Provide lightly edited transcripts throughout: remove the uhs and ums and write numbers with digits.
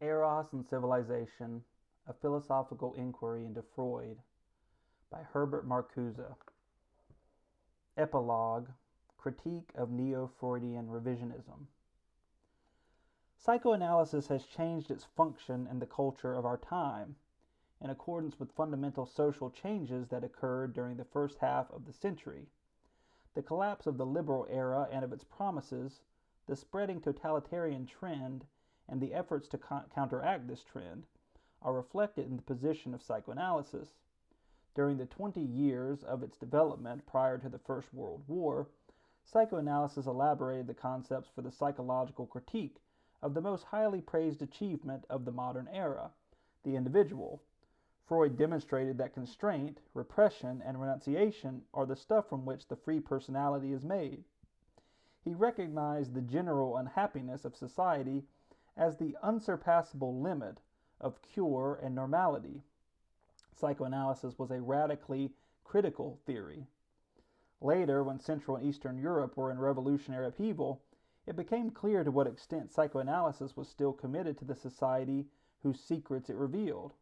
Eros and Civilization, A Philosophical Inquiry into Freud by Herbert Marcuse. Epilogue, Critique of Neo-Freudian Revisionism. Psychoanalysis has changed its function in the culture of our time, in accordance with fundamental social changes that occurred during the first half of the century. The collapse of the liberal era and of its promises, the spreading totalitarian trend, and the efforts to counteract this trend are reflected in the position of psychoanalysis. During the 20 years of its development prior to the First World War, psychoanalysis elaborated the concepts for the psychological critique of the most highly praised achievement of the modern era, the individual. Freud demonstrated that constraint, repression, and renunciation are the stuff from which the free personality is made. He recognized the general unhappiness of society as the unsurpassable limit of cure and normality. Psychoanalysis was a radically critical theory. Later, when Central and Eastern Europe were in revolutionary upheaval, it became clear to what extent psychoanalysis was still committed to the society whose secrets it revealed.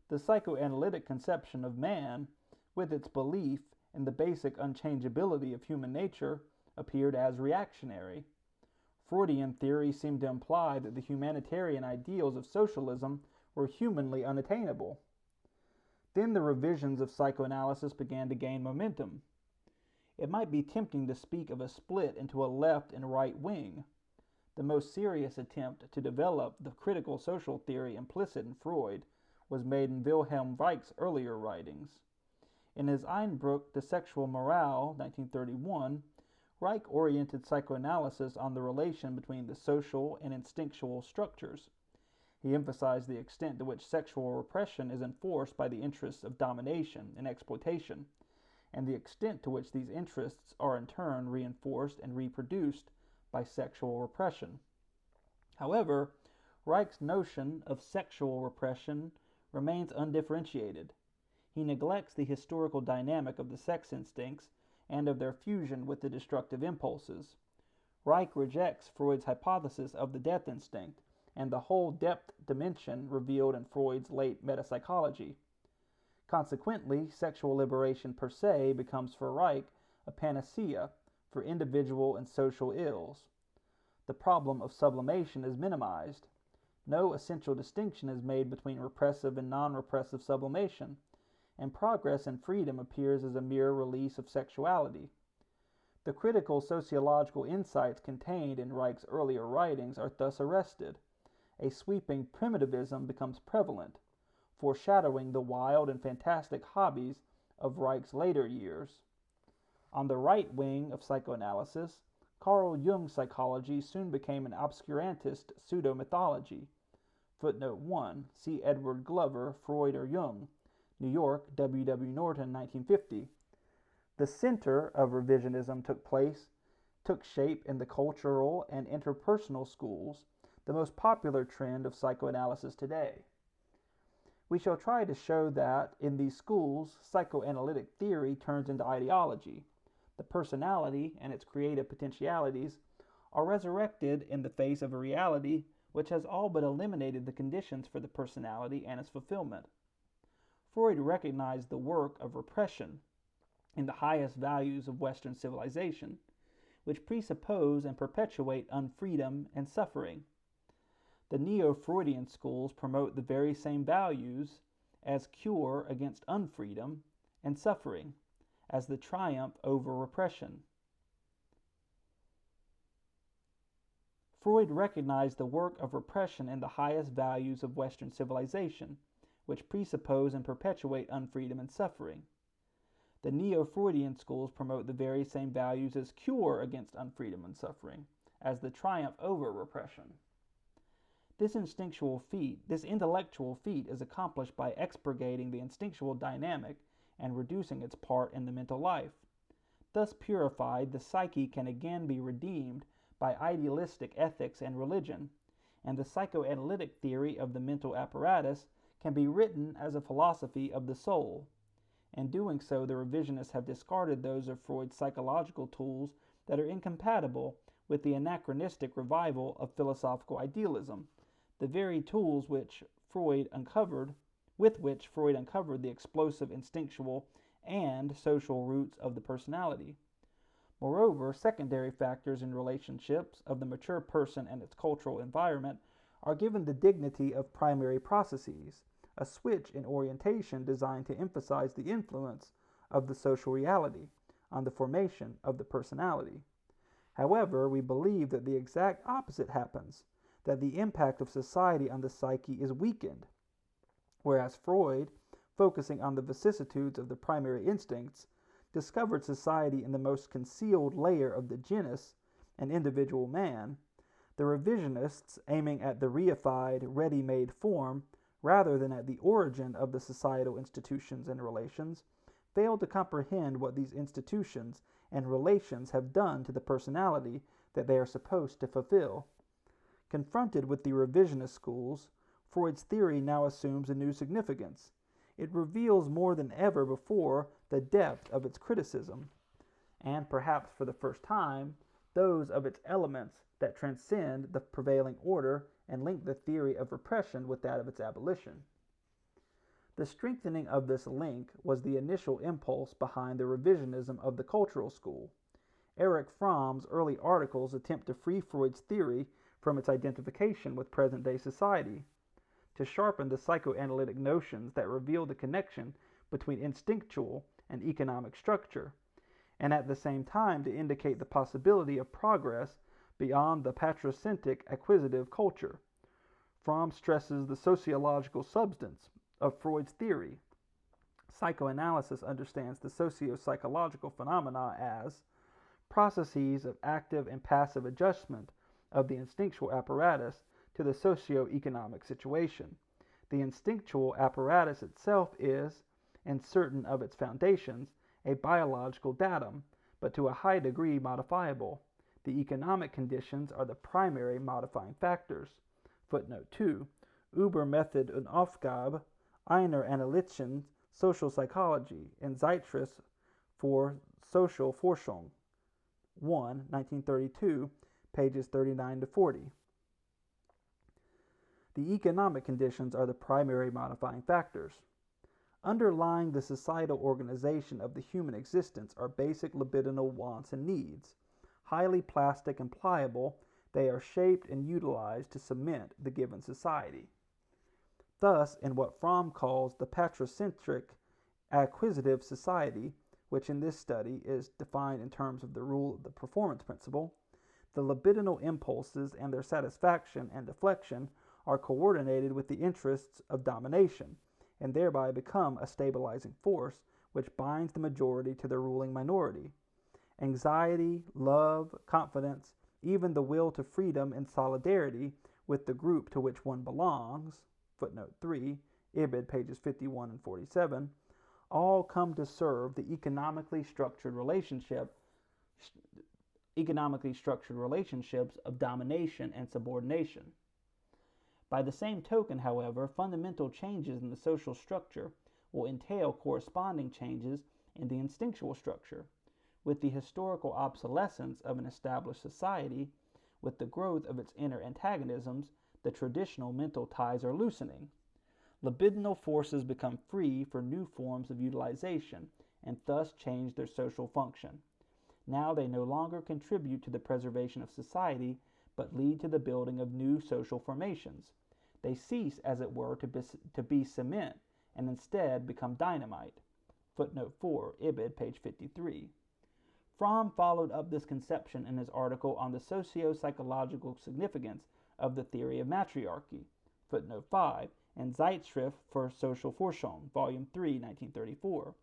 The psychoanalytic conception of man, with its belief in the basic unchangeability of human nature, appeared as reactionary. Freudian theory seemed to imply that the humanitarian ideals of socialism were humanly unattainable. Then the revisions of psychoanalysis began to gain momentum. It might be tempting to speak of a split into a left and right wing. The most serious attempt to develop the critical social theory implicit in Freud was made in Wilhelm Reich's earlier writings. In his Einbruch, The Sexual Morale, 1931, Reich oriented psychoanalysis on the relation between the social and instinctual structures. He emphasized the extent to which sexual repression is enforced by the interests of domination and exploitation, and the extent to which these interests are in turn reinforced and reproduced by sexual repression. However, Reich's notion of sexual repression remains undifferentiated. He neglects the historical dynamic of the sex instincts and of their fusion with the destructive impulses. Reich rejects Freud's hypothesis of the death instinct and the whole depth dimension revealed in Freud's late metapsychology. Consequently, sexual liberation per se becomes for Reich a panacea for individual and social ills. The problem of sublimation is minimized. No essential distinction is made between repressive and non-repressive sublimation, and progress and freedom appears as a mere release of sexuality. The critical sociological insights contained in Reich's earlier writings are thus arrested. A sweeping primitivism becomes prevalent, foreshadowing the wild and fantastic hobbies of Reich's later years. On the right wing of psychoanalysis, Carl Jung's psychology soon became an obscurantist pseudo-mythology. Footnote 1. See Edward Glover, Freud or Jung, New York, W. W. Norton, 1950. The center of revisionism took shape in the cultural and interpersonal schools, the most popular trend of psychoanalysis today. We shall try to show that, in these schools, psychoanalytic theory turns into ideology. The personality and its creative potentialities are resurrected in the face of a reality which has all but eliminated the conditions for the personality and its fulfillment. Freud recognized the work of repression in the highest values of Western civilization, which presuppose and perpetuate unfreedom and suffering. The Neo-Freudian schools promote the very same values as cure against unfreedom and suffering, as the triumph over repression. Freud recognized the work of repression in the highest values of Western civilization, which presuppose and perpetuate unfreedom and suffering. The Neo-Freudian schools promote the very same values as cure against unfreedom and suffering, as the triumph over repression. This intellectual feat is accomplished by expurgating the instinctual dynamic and reducing its part in the mental life. Thus purified, the psyche can again be redeemed by idealistic ethics and religion, and the psychoanalytic theory of the mental apparatus can be written as a philosophy of the soul. In doing so, the revisionists have discarded those of Freud's psychological tools that are incompatible with the anachronistic revival of philosophical idealism, the very tools with which Freud uncovered the explosive instinctual and social roots of the personality. Moreover, secondary factors in relationships of the mature person and its cultural environment are given the dignity of primary processes, a switch in orientation designed to emphasize the influence of the social reality on the formation of the personality. However, we believe that the exact opposite happens, that the impact of society on the psyche is weakened, whereas Freud, focusing on the vicissitudes of the primary instincts, discovered society in the most concealed layer of the genus and individual man. The revisionists, aiming at the reified, ready-made form rather than at the origin of the societal institutions and relations, failed to comprehend what these institutions and relations have done to the personality that they are supposed to fulfill. Confronted with the revisionist schools, Freud's theory now assumes a new significance. It reveals more than ever before the depth of its criticism, and perhaps for the first time, those of its elements that transcend the prevailing order and link the theory of repression with that of its abolition. The strengthening of this link was the initial impulse behind the revisionism of the cultural school. Erich Fromm's early articles attempt to free Freud's theory from its identification with present-day society, to sharpen the psychoanalytic notions that reveal the connection between instinctual and economic structure, and at the same time to indicate the possibility of progress beyond the patrocentric acquisitive culture. Fromm stresses the sociological substance of Freud's theory. Psychoanalysis understands the socio-psychological phenomena as processes of active and passive adjustment of the instinctual apparatus to the socio-economic situation. The instinctual apparatus itself is, in certain of its foundations, a biological datum, but to a high degree modifiable. The economic conditions are the primary modifying factors. Footnote 2. Über Method und Aufgabe einer analytischen Sozialpsychologie in Zeitschrift für Sozialforschung, 1, 1932, pages 39 to 40. The economic conditions are the primary modifying factors. Underlying the societal organization of the human existence are basic libidinal wants and needs. Highly plastic and pliable, they are shaped and utilized to cement the given society. Thus, in what Fromm calls the patrocentric acquisitive society, which in this study is defined in terms of the rule of the performance principle, the libidinal impulses and their satisfaction and deflection are coordinated with the interests of domination, and thereby become a stabilizing force which binds the majority to the ruling minority. Anxiety, love, confidence, even the will to freedom and solidarity with the group to which one belongs, footnote 3, Ibid, pages 51 and 47, all come to serve the economically structured relationships of domination and subordination. By the same token, however, fundamental changes in the social structure will entail corresponding changes in the instinctual structure. With the historical obsolescence of an established society, with the growth of its inner antagonisms, the traditional mental ties are loosening. Libidinal forces become free for new forms of utilization and thus change their social function. Now they no longer contribute to the preservation of society, but lead to the building of new social formations. They cease, as it were, to be cement, and instead become dynamite. Footnote 4, Ibid, page 53. Fromm followed up this conception in his article on the socio-psychological significance of the theory of matriarchy. Footnote 5, in Zeitschrift für Sozialforschung, Volume 3, 1934.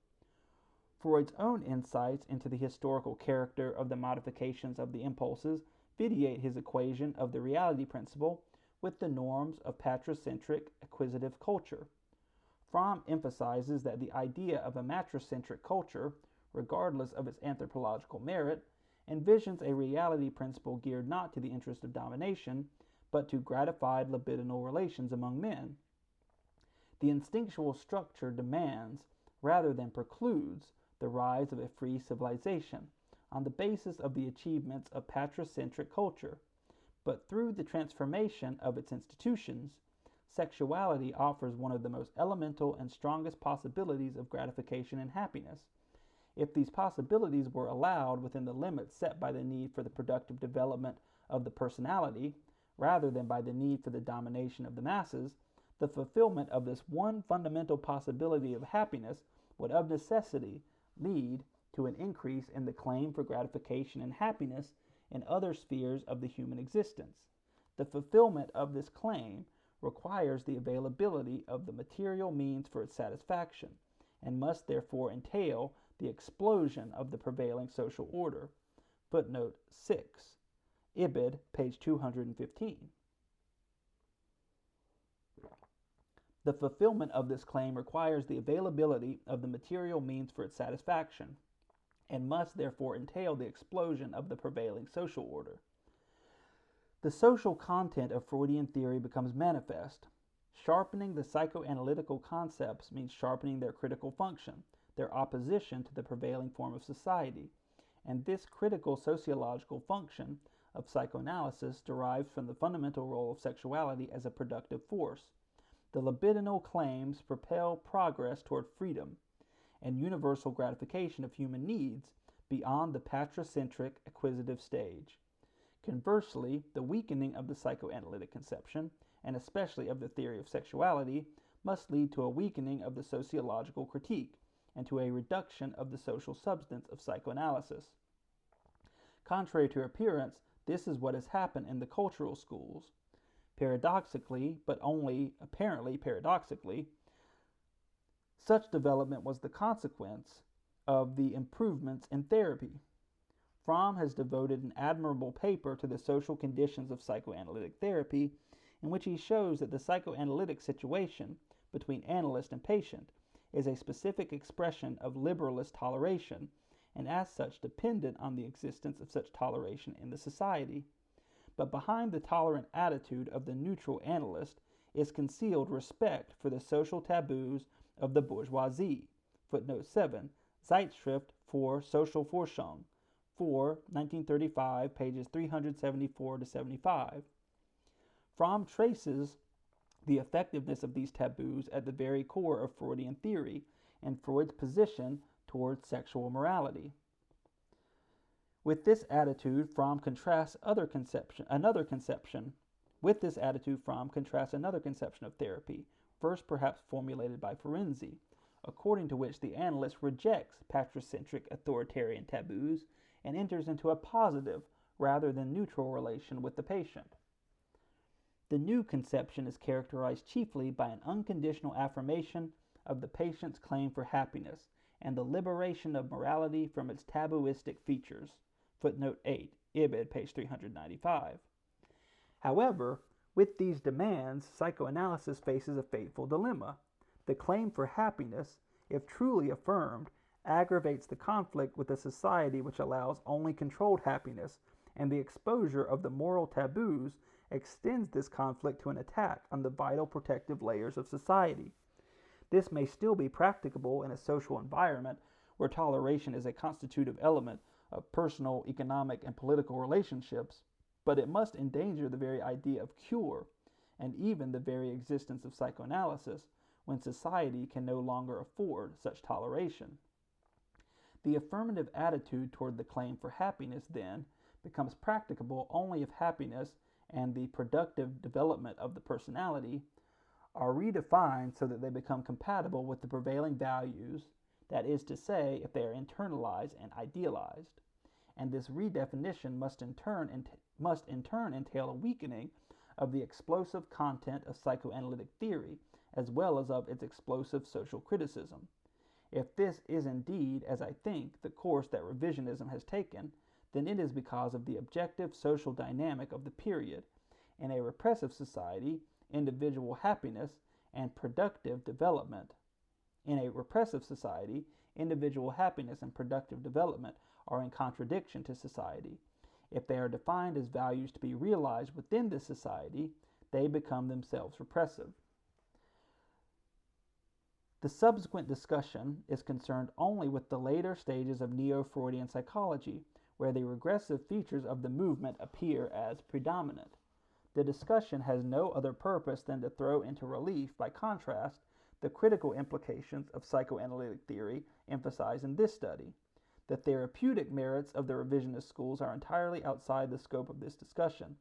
Freud's own insights into the historical character of the modifications of the impulses vitiate his equation of the reality principle with the norms of patrocentric acquisitive culture. Fromm emphasizes that the idea of a matrocentric culture, regardless of its anthropological merit, envisions a reality principle geared not to the interest of domination, but to gratified libidinal relations among men. The instinctual structure demands, rather than precludes, the rise of a free civilization, on the basis of the achievements of patrocentric culture. but through the transformation of its institutions, sexuality offers one of the most elemental and strongest possibilities of gratification and happiness. If these possibilities were allowed within the limits set by the need for the productive development of the personality, rather than by the need for the domination of the masses, the fulfillment of this one fundamental possibility of happiness would of necessity lead to an increase in the claim for gratification and happiness in other spheres of the human existence. The fulfillment of this claim requires the availability of the material means for its satisfaction, and must therefore entail the explosion of the prevailing social order. Footnote 6. Ibid, page 215. The fulfillment of this claim requires the availability of the material means for its satisfaction, and must therefore entail the explosion of the prevailing social order. The social content of Freudian theory becomes manifest. Sharpening the psychoanalytical concepts means sharpening their critical function, their opposition to the prevailing form of society, and this critical sociological function of psychoanalysis derives from the fundamental role of sexuality as a productive force. The libidinal claims propel progress toward freedom and universal gratification of human needs beyond the patricentric acquisitive stage. Conversely, the weakening of the psychoanalytic conception, and especially of the theory of sexuality, must lead to a weakening of the sociological critique and to a reduction of the social substance of psychoanalysis. Contrary to appearance, this is what has happened in the cultural schools. Paradoxically, but only apparently paradoxically, such development was the consequence of the improvements in therapy. Fromm has devoted an admirable paper to the social conditions of psychoanalytic therapy, in which he shows that the psychoanalytic situation between analyst and patient is a specific expression of liberalist toleration, and as such dependent on the existence of such toleration in the society. But behind the tolerant attitude of the neutral analyst is concealed respect for the social taboos of the bourgeoisie. Footnote 7, Zeitschrift für Sozialforschung, 4, 1935, pages 374 to 75. Fromm traces the effectiveness of these taboos at the very core of Freudian theory and Freud's position towards sexual morality. With this attitude, Fromm contrasts another conception of therapy, first perhaps formulated by Ferenczi, according to which the analyst rejects patricentric authoritarian taboos and enters into a positive rather than neutral relation with the patient. The new conception is characterized chiefly by an unconditional affirmation of the patient's claim for happiness and the liberation of morality from its tabooistic features. Footnote 8, Ibid, page 395. However, with these demands, psychoanalysis faces a fateful dilemma. The claim for happiness, if truly affirmed, aggravates the conflict with a society which allows only controlled happiness, and the exposure of the moral taboos extends this conflict to an attack on the vital protective layers of society. This may still be practicable in a social environment where toleration is a constitutive element of personal, economic, and political relationships, but it must endanger the very idea of cure and even the very existence of psychoanalysis when society can no longer afford such toleration. The affirmative attitude toward the claim for happiness, then, becomes practicable only if happiness and the productive development of the personality are redefined so that they become compatible with the prevailing values, that is to say, if they are internalized and idealized. And this redefinition must in turn entail a weakening of the explosive content of psychoanalytic theory, as well as of its explosive social criticism. If this is indeed, as I think, the course that revisionism has taken, then it is because of the objective social dynamic of the period. In a repressive society, individual happiness and productive development. In a repressive society, individual happiness and productive development are in contradiction to society. If they are defined as values to be realized within this society, they become themselves repressive. The subsequent discussion is concerned only with the later stages of Neo-Freudian psychology, where the regressive features of the movement appear as predominant. The discussion has no other purpose than to throw into relief, by contrast, the critical implications of psychoanalytic theory emphasized in this study. The therapeutic merits of the revisionist schools are entirely outside the scope of this discussion.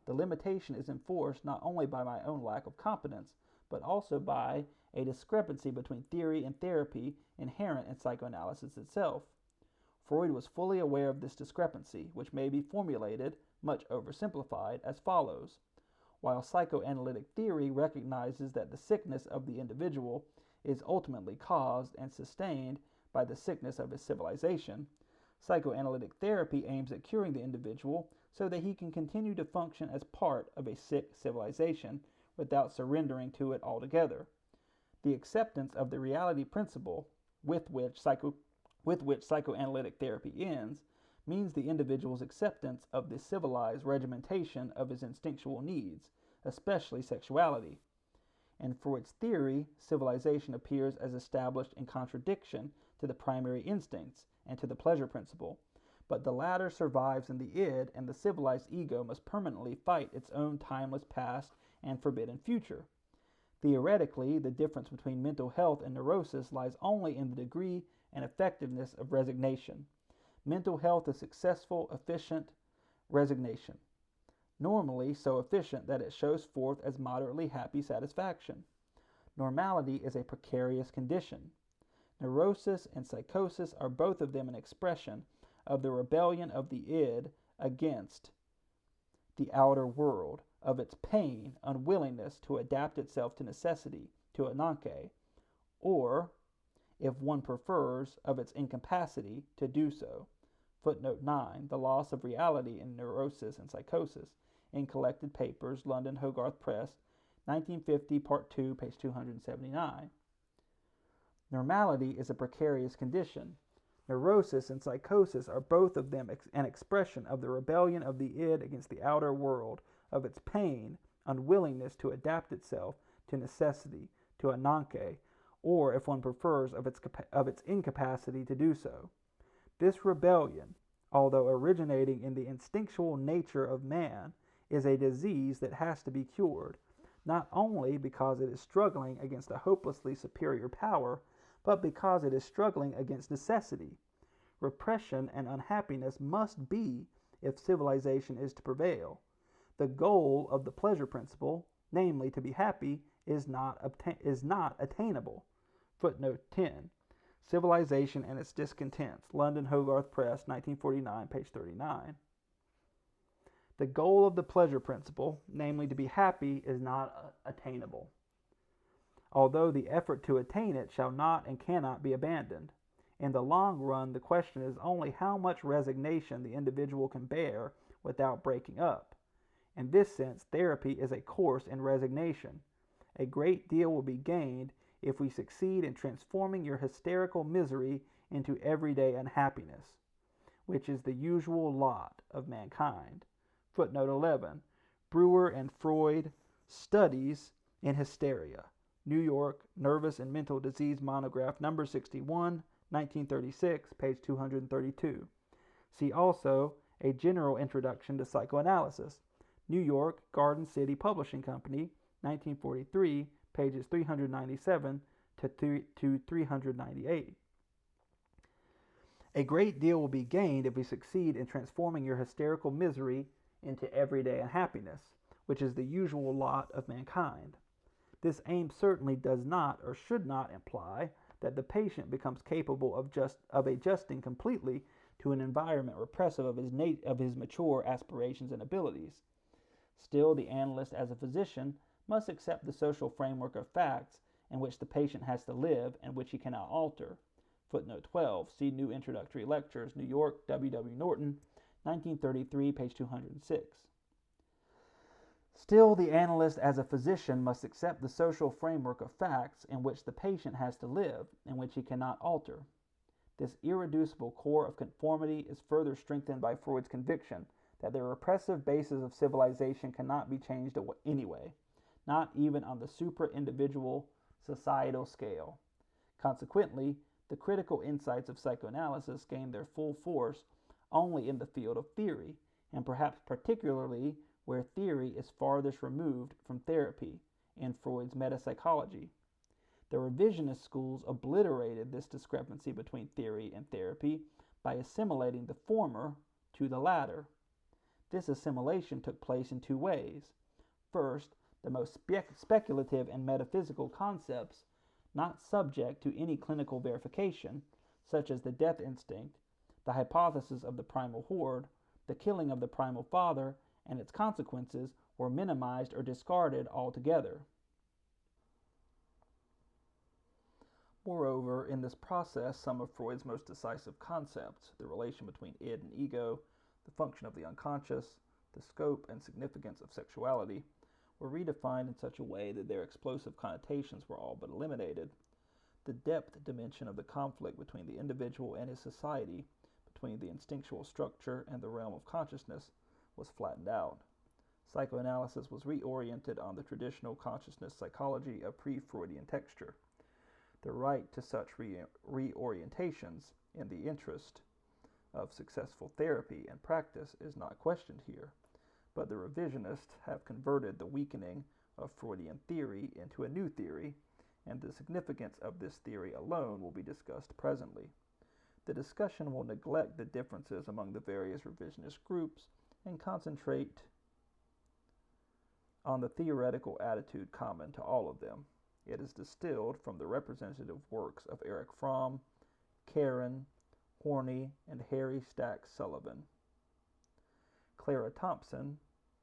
The limitation is enforced not only by my own lack of competence, but also by a discrepancy between theory and therapy inherent in psychoanalysis itself. Freud was fully aware of this discrepancy, which may be formulated, much oversimplified, as follows. While psychoanalytic theory recognizes that the sickness of the individual is ultimately caused and sustained by the sickness of his civilization, psychoanalytic therapy aims at curing the individual so that he can continue to function as part of a sick civilization without surrendering to it altogether. The acceptance of the reality principle with which psychoanalytic therapy ends means the individual's acceptance of the civilized regimentation of his instinctual needs, especially sexuality. In Freud's theory, civilization appears as established in contradiction to the primary instincts and to the pleasure principle, but the latter survives in the id, and the civilized ego must permanently fight its own timeless past and forbidden future. Theoretically, the difference between mental health and neurosis lies only in the degree and effectiveness of resignation. Mental health is successful, efficient resignation, normally so efficient that it shows forth as moderately happy satisfaction. Normality is a precarious condition. Neurosis and psychosis are both of them an expression of the rebellion of the id against the outer world, of its pain, unwillingness to adapt itself to necessity, to ananke, or, if one prefers, of its incapacity to do so. Footnote 9. The Loss of Reality in Neurosis and Psychosis, in Collected Papers, London, Hogarth Press, 1950, Part 2, page 279. Normality is a precarious condition. Neurosis and psychosis are both of them an expression of the rebellion of the id against the outer world, of its pain, unwillingness to adapt itself to necessity, to ananke, or, if one prefers, of its incapacity to do so. This rebellion, although originating in the instinctual nature of man, is a disease that has to be cured, not only because it is struggling against a hopelessly superior power, but because it is struggling against necessity. Repression and unhappiness must be if civilization is to prevail. The goal of the pleasure principle, namely to be happy, is not attainable. Footnote 10. Civilization and its Discontents, London, Hogarth Press, 1949, page 39. The goal of the pleasure principle, namely to be happy, is not attainable, although the effort to attain it shall not and cannot be abandoned. In the long run, the question is only how much resignation the individual can bear without breaking up. In this sense, therapy is a course in resignation. A great deal will be gained if we succeed in transforming your hysterical misery into everyday unhappiness, which is the usual lot of mankind. Footnote 11. Brewer and Freud, Studies in Hysteria. New York, Nervous and Mental Disease Monograph, number 61, 1936, page 232. See also A General Introduction to Psychoanalysis. New York, Garden City Publishing Company, 1943, pages 397 to 398. A great deal will be gained if we succeed in transforming your hysterical misery into everyday unhappiness, which is the usual lot of mankind. This aim certainly does not or should not imply that the patient becomes capable of adjusting completely to an environment repressive of his mature aspirations and abilities. Still, the analyst as a physician must accept the social framework of facts in which the patient has to live and which he cannot alter. Footnote 12. See New Introductory Lectures, New York, W. W. Norton, 1933, page 206. Still, the analyst as a physician must accept the social framework of facts in which the patient has to live and which he cannot alter. This irreducible core of conformity is further strengthened by Freud's conviction that the repressive basis of civilization cannot be changed anyway, not even on the supra-individual societal scale. Consequently, the critical insights of psychoanalysis gain their full force only in the field of theory, and perhaps particularly where theory is farthest removed from therapy, in Freud's metapsychology. The revisionist schools obliterated this discrepancy between theory and therapy by assimilating the former to the latter. This assimilation took place in two ways. First, the most speculative and metaphysical concepts, not subject to any clinical verification, such as the death instinct, the hypothesis of the primal horde, the killing of the primal father, and its consequences, were minimized or discarded altogether. Moreover, in this process, some of Freud's most decisive concepts, the relation between id and ego, the function of the unconscious, the scope and significance of sexuality, were redefined in such a way that their explosive connotations were all but eliminated. The depth dimension of the conflict between the individual and his society, between the instinctual structure and the realm of consciousness, was flattened out. Psychoanalysis was reoriented on the traditional consciousness psychology of pre-Freudian texture. The right to such reorientations in the interest of successful therapy and practice is not questioned here, but the revisionists have converted the weakening of Freudian theory into a new theory, and the significance of this theory alone will be discussed presently. The discussion will neglect the differences among the various revisionist groups and concentrate on the theoretical attitude common to all of them. It is distilled from the representative works of Erich Fromm, Karen, Horney, and Harry Stack Sullivan. Clara Thompson,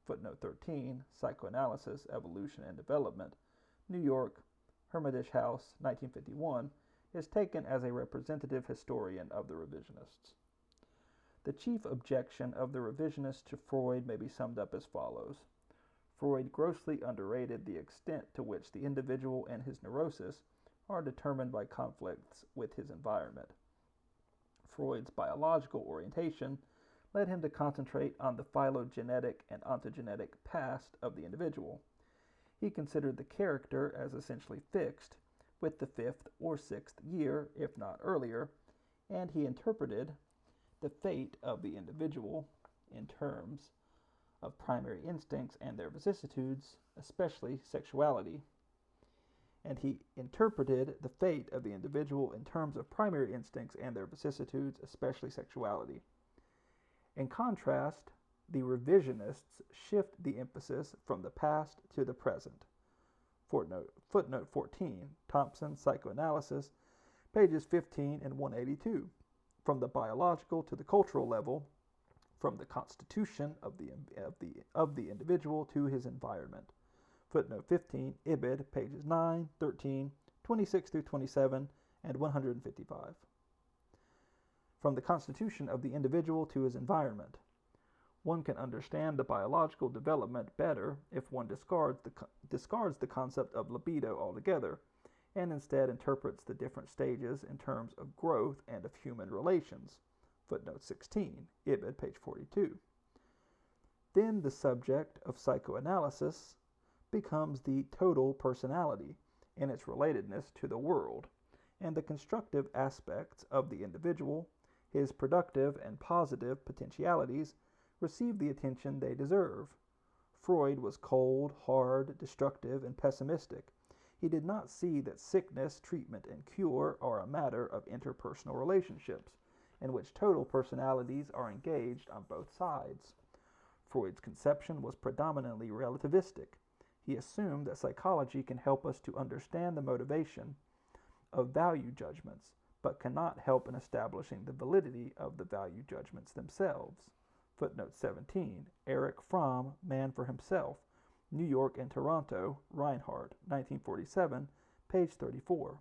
footnote 13, Psychoanalysis, Evolution and Development, New York, Hermitage House, 1951, is taken as a representative historian of the revisionists. The chief objection of the revisionists to Freud may be summed up as follows. Freud grossly underrated the extent to which the individual and his neurosis are determined by conflicts with his environment. Freud's biological orientation led him to concentrate on the phylogenetic and ontogenetic past of the individual. He considered the character as essentially fixed, with the 5th or 6th year, if not earlier, and he interpreted the fate of the individual in terms of primary instincts and their vicissitudes, especially sexuality. And he interpreted the fate of the individual in terms of primary instincts and their vicissitudes, especially sexuality. In contrast, the revisionists shift the emphasis from the past to the present. Footnote 14, Thompson, Psychoanalysis, pages 15 and 182. From the biological to the cultural level, from the constitution of the individual to his environment. Footnote 15, Ibid, pages 9, 13, 26 through 27, and 155. From the constitution of the individual to his environment. One can understand the biological development better if one discards the concept of libido altogether, and instead interprets the different stages in terms of growth and of human relations. Footnote 16, Ibid, page 42. Then the subject of psychoanalysis becomes the total personality in its relatedness to the world, and the constructive aspects of the individual, his productive and positive potentialities, receive the attention they deserve. Freud was cold, hard, destructive, and pessimistic. He did not see that sickness, treatment, and cure are a matter of interpersonal relationships, in which total personalities are engaged on both sides. Freud's conception was predominantly relativistic. He assumed that psychology can help us to understand the motivation of value judgments, but cannot help in establishing the validity of the value judgments themselves. Footnote 17, Erich Fromm, Man for Himself, New York and Toronto, Reinhardt, 1947, page 34.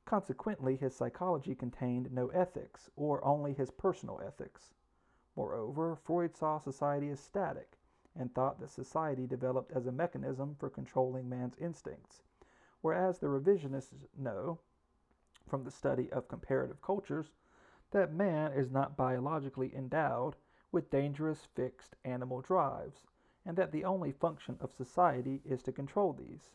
Consequently, his psychology contained no ethics, or only his personal ethics. Moreover, Freud saw society as static, and thought that society developed as a mechanism for controlling man's instincts, whereas the revisionists know, from the study of comparative cultures, that man is not biologically endowed with dangerous fixed animal drives, and that the only function of society is to control these.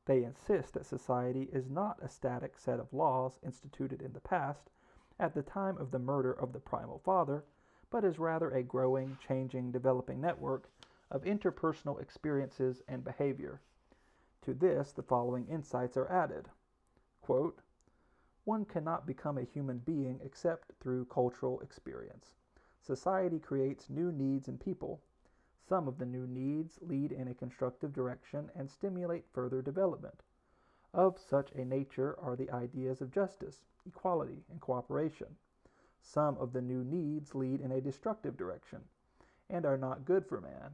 They insist that society is not a static set of laws instituted in the past, at the time of the murder of the primal father, but is rather a growing, changing, developing network of interpersonal experiences and behavior. To this, the following insights are added. Quote, one cannot become a human being except through cultural experience. Society creates new needs in people. Some of the new needs lead in a constructive direction and stimulate further development. Of such a nature are the ideas of justice, equality, and cooperation. Some of the new needs lead in a destructive direction and are not good for man.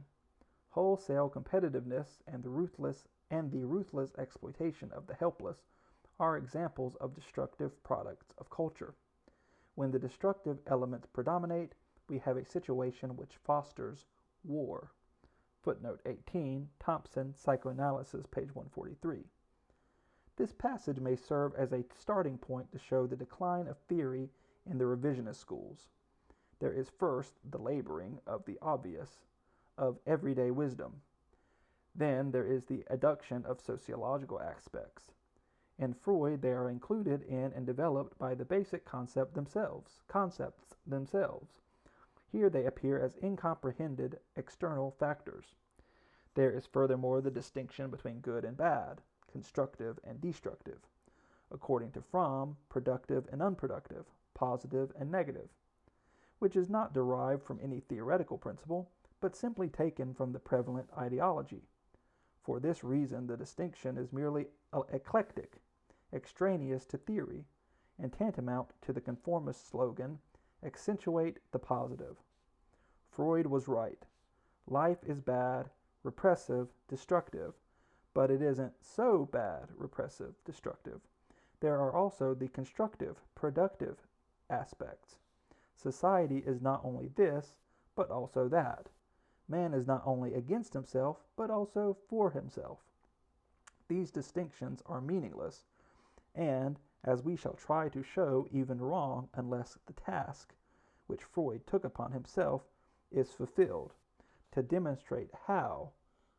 Wholesale competitiveness and the ruthless exploitation of the helpless are examples of destructive products of culture. When the destructive elements predominate, we have a situation which fosters war. Footnote 18, Thompson, Psychoanalysis, page 143. This passage may serve as a starting point to show the decline of theory in the revisionist schools. There is first the laboring of the obvious, of everyday wisdom. Then there is the adduction of sociological aspects. In Freud, they are included in and developed by the basic concepts themselves. Here they appear as incomprehended external factors. There is furthermore the distinction between good and bad, constructive and destructive, according to Fromm, productive and unproductive, positive and negative, which is not derived from any theoretical principle, but simply taken from the prevalent ideology. For this reason, the distinction is merely eclectic, extraneous to theory, and tantamount to the conformist slogan, accentuate the positive. Freud was right. Life is bad, repressive, destructive, but it isn't so bad, repressive, destructive. There are also the constructive, productive aspects. Society is not only this, but also that. Man is not only against himself, but also for himself. These distinctions are meaningless, and, as we shall try to show, even wrong unless the task, which Freud took upon himself, is fulfilled, to demonstrate how,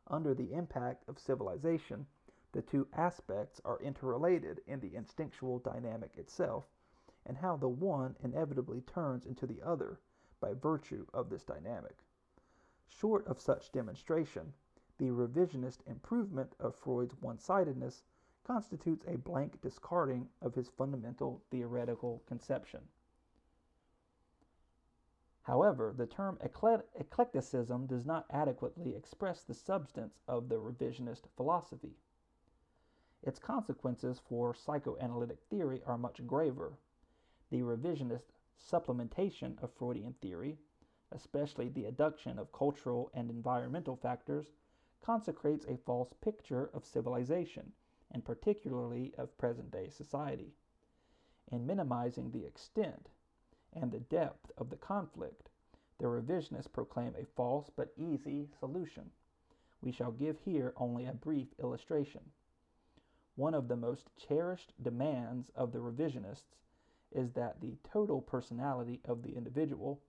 under the impact of civilization, the two aspects are interrelated in the instinctual dynamic itself, and how the one inevitably turns into the other by virtue of this dynamic. Short of such demonstration, the revisionist improvement of Freud's one-sidedness constitutes a blank discarding of his fundamental theoretical conception. However, the term eclecticism does not adequately express the substance of the revisionist philosophy. Its consequences for psychoanalytic theory are much graver. The revisionist supplementation of Freudian theory, especially the adduction of cultural and environmental factors, consecrates a false picture of civilization, and particularly of present-day society. In minimizing the extent and the depth of the conflict, the revisionists proclaim a false but easy solution. We shall give here only a brief illustration. One of the most cherished demands of the revisionists is that the total personality of the individual,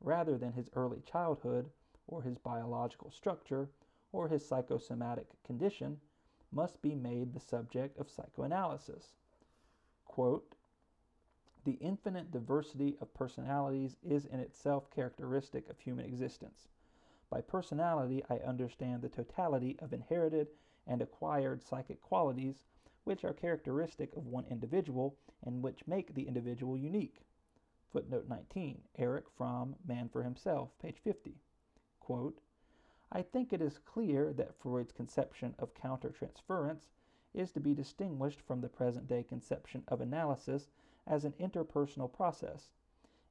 rather than his early childhood or his biological structure or his psychosomatic condition, must be made the subject of psychoanalysis. Quote, the infinite diversity of personalities is in itself characteristic of human existence. By personality, I understand the totality of inherited and acquired psychic qualities which are characteristic of one individual and which make the individual unique. Footnote 19, Erich Fromm, Man for Himself, page 50. Quote, I think it is clear that Freud's conception of countertransference is to be distinguished from the present-day conception of analysis as an interpersonal process.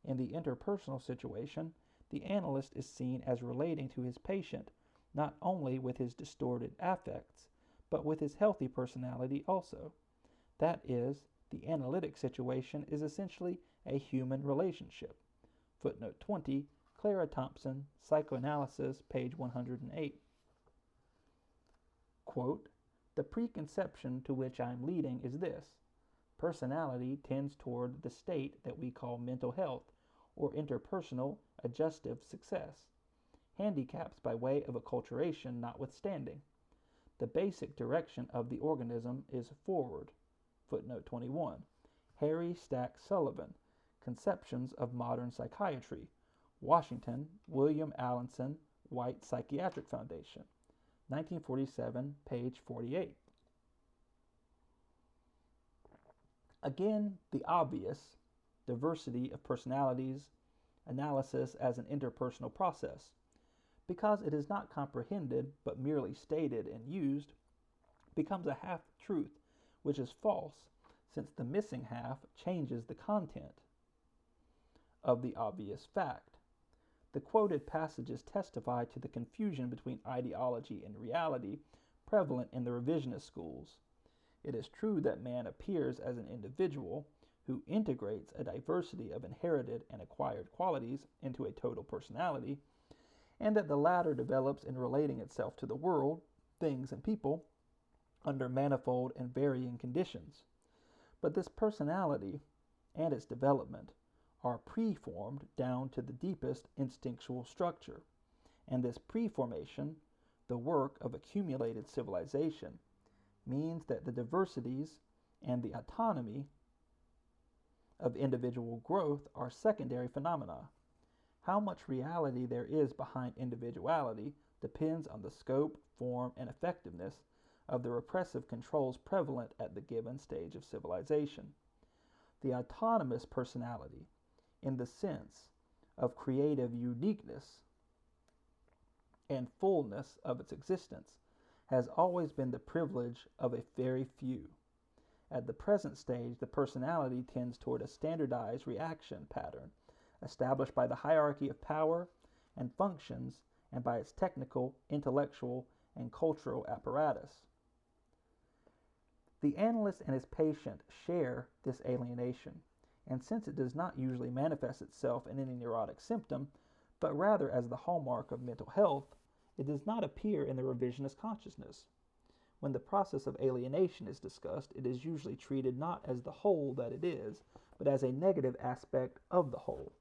In the interpersonal situation, the analyst is seen as relating to his patient not only with his distorted affects, but with his healthy personality also. That is, the analytic situation is essentially a human relationship. Footnote 20, Clara Thompson, Psychoanalysis, page 108. Quote, the preconception to which I am leading is this. Personality tends toward the state that we call mental health, or interpersonal adjustive success, handicaps by way of acculturation notwithstanding. The basic direction of the organism is forward. Footnote 21. Harry Stack Sullivan, conceptions of modern psychiatry. Washington, William Allinson, White Psychiatric Foundation, 1947, page 48. Again, the obvious, diversity of personalities, analysis as an interpersonal process. Because it is not comprehended but merely stated and used, becomes a half-truth, which is false, since the missing half changes the content of the obvious fact. The quoted passages testify to the confusion between ideology and reality prevalent in the revisionist schools. It is true that man appears as an individual who integrates a diversity of inherited and acquired qualities into a total personality, and that the latter develops in relating itself to the world, things, and people under manifold and varying conditions. But this personality and its development are preformed down to the deepest instinctual structure, and this preformation, the work of accumulated civilization, means that the diversities and the autonomy of individual growth are secondary phenomena. How much reality there is behind individuality depends on the scope, form, and effectiveness of the repressive controls prevalent at the given stage of civilization. The autonomous personality, in the sense of creative uniqueness and fullness of its existence, has always been the privilege of a very few. At the present stage, the personality tends toward a standardized reaction pattern established by the hierarchy of power and functions and by its technical, intellectual, and cultural apparatus. The analyst and his patient share this alienation, and since it does not usually manifest itself in any neurotic symptom, but rather as the hallmark of mental health, it does not appear in the revisionist consciousness. When the process of alienation is discussed, it is usually treated not as the whole that it is, but as a negative aspect of the whole.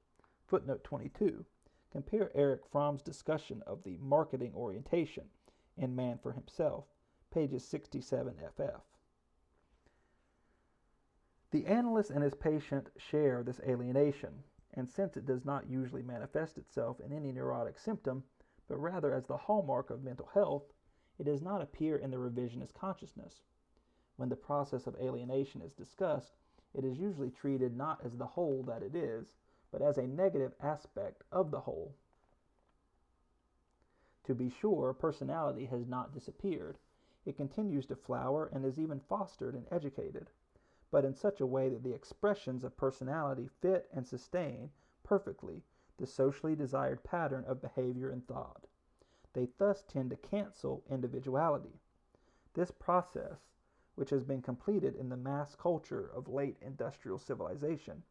Footnote 22. Compare Erich Fromm's discussion of the marketing orientation in Man for Himself, pages 67 ff. The analyst and his patient share this alienation, and since it does not usually manifest itself in any neurotic symptom, but rather as the hallmark of mental health, it does not appear in the revisionist consciousness. When the process of alienation is discussed, it is usually treated not as the whole that it is, but as a negative aspect of the whole. To be sure, personality has not disappeared. It continues to flower and is even fostered and educated, but in such a way that the expressions of personality fit and sustain perfectly the socially desired pattern of behavior and thought. They thus tend to cancel individuality. This process, which has been completed in the mass culture of late industrial civilization,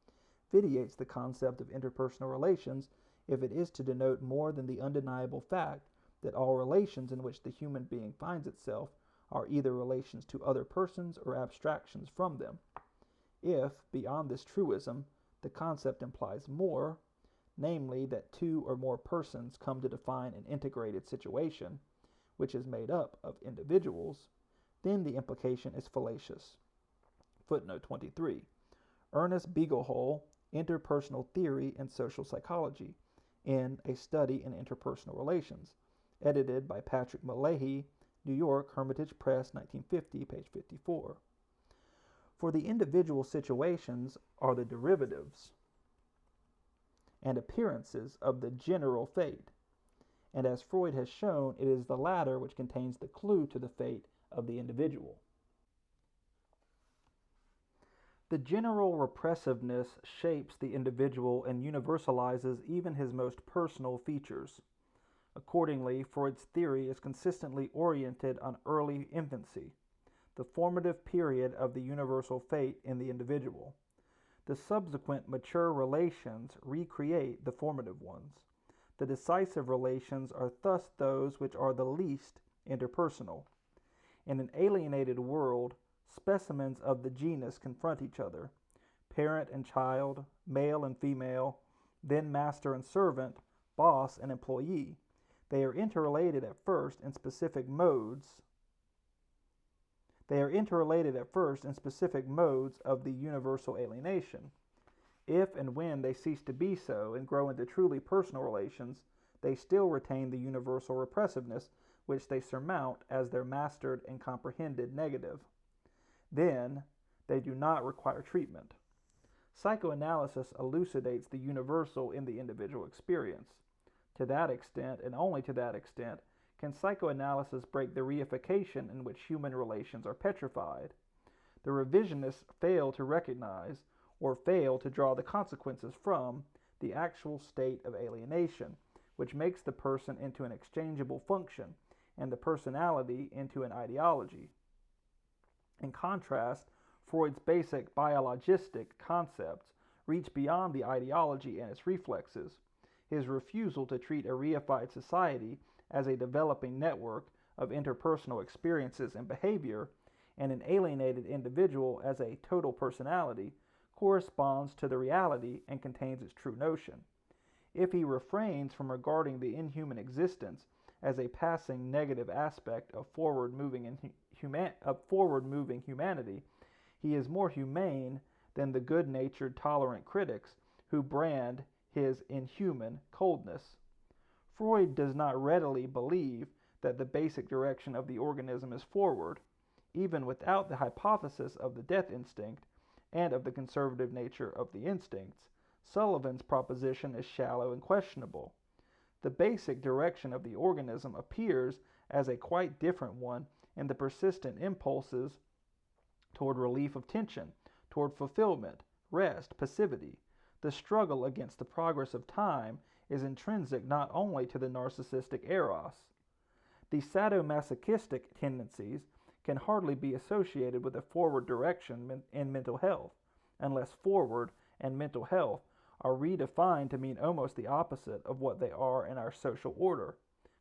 vitiates the concept of interpersonal relations if it is to denote more than the undeniable fact that all relations in which the human being finds itself are either relations to other persons or abstractions from them. If, beyond this truism, the concept implies more, namely that two or more persons come to define an integrated situation, which is made up of individuals, then the implication is fallacious. Footnote 23. Ernest Beaglehole, Interpersonal Theory and Social Psychology, in A Study in Interpersonal Relations, edited by Patrick Mullehy, New York, Hermitage Press, 1950, page 54. For the individual situations are the derivatives and appearances of the general fate, and as Freud has shown, it is the latter which contains the clue to the fate of the individual. The general repressiveness shapes the individual and universalizes even his most personal features. Accordingly, Freud's theory is consistently oriented on early infancy, the formative period of the universal fate in the individual. The subsequent mature relations recreate the formative ones. The decisive relations are thus those which are the least interpersonal. In an alienated world, specimens of the genus confront each other, parent and child, male and female, then master and servant, boss and employee. They are interrelated at first in specific modes. Of the universal alienation. If and when they cease to be so and grow into truly personal relations, they still retain the universal repressiveness which they surmount as their mastered and comprehended negative. Then, they do not require treatment. Psychoanalysis elucidates the universal in the individual experience. To that extent, and only to that extent, can psychoanalysis break the reification in which human relations are petrified. The revisionists fail to recognize, or fail to draw the consequences from, the actual state of alienation, which makes the person into an exchangeable function, and the personality into an ideology. In contrast, Freud's basic biologistic concepts reach beyond the ideology and its reflexes. His refusal to treat a reified society as a developing network of interpersonal experiences and behavior, and an alienated individual as a total personality, corresponds to the reality and contains its true notion. If he refrains from regarding the inhuman existence as a passing negative aspect of forward-moving humanity, he is more humane than the good-natured, tolerant critics who brand his inhuman coldness. Freud does not readily believe that the basic direction of the organism is forward, even without the hypothesis of the death instinct and of the conservative nature of the instincts. Sullivan's proposition is shallow and questionable. The basic direction of the organism appears as a quite different one in the persistent impulses toward relief of tension, toward fulfillment, rest, passivity. The struggle against the progress of time is intrinsic not only to the narcissistic Eros. The sadomasochistic tendencies can hardly be associated with a forward direction in mental health, unless forward and mental health are redefined to mean almost the opposite of what they are in our social order.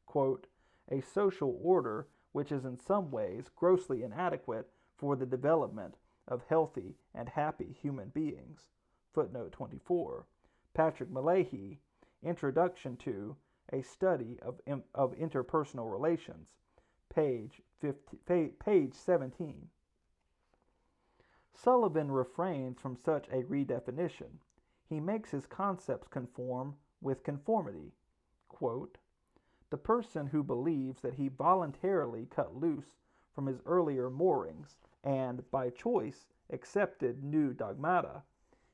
Quote, a social order which is in some ways grossly inadequate for the development of healthy and happy human beings. Footnote 24. Patrick Malahy, Introduction to A Study of Interpersonal Relations, page 17. Sullivan refrains from such a redefinition. He makes his concepts conform with conformity. Quote, the person who believes that he voluntarily cut loose from his earlier moorings and, by choice, accepted new dogmata,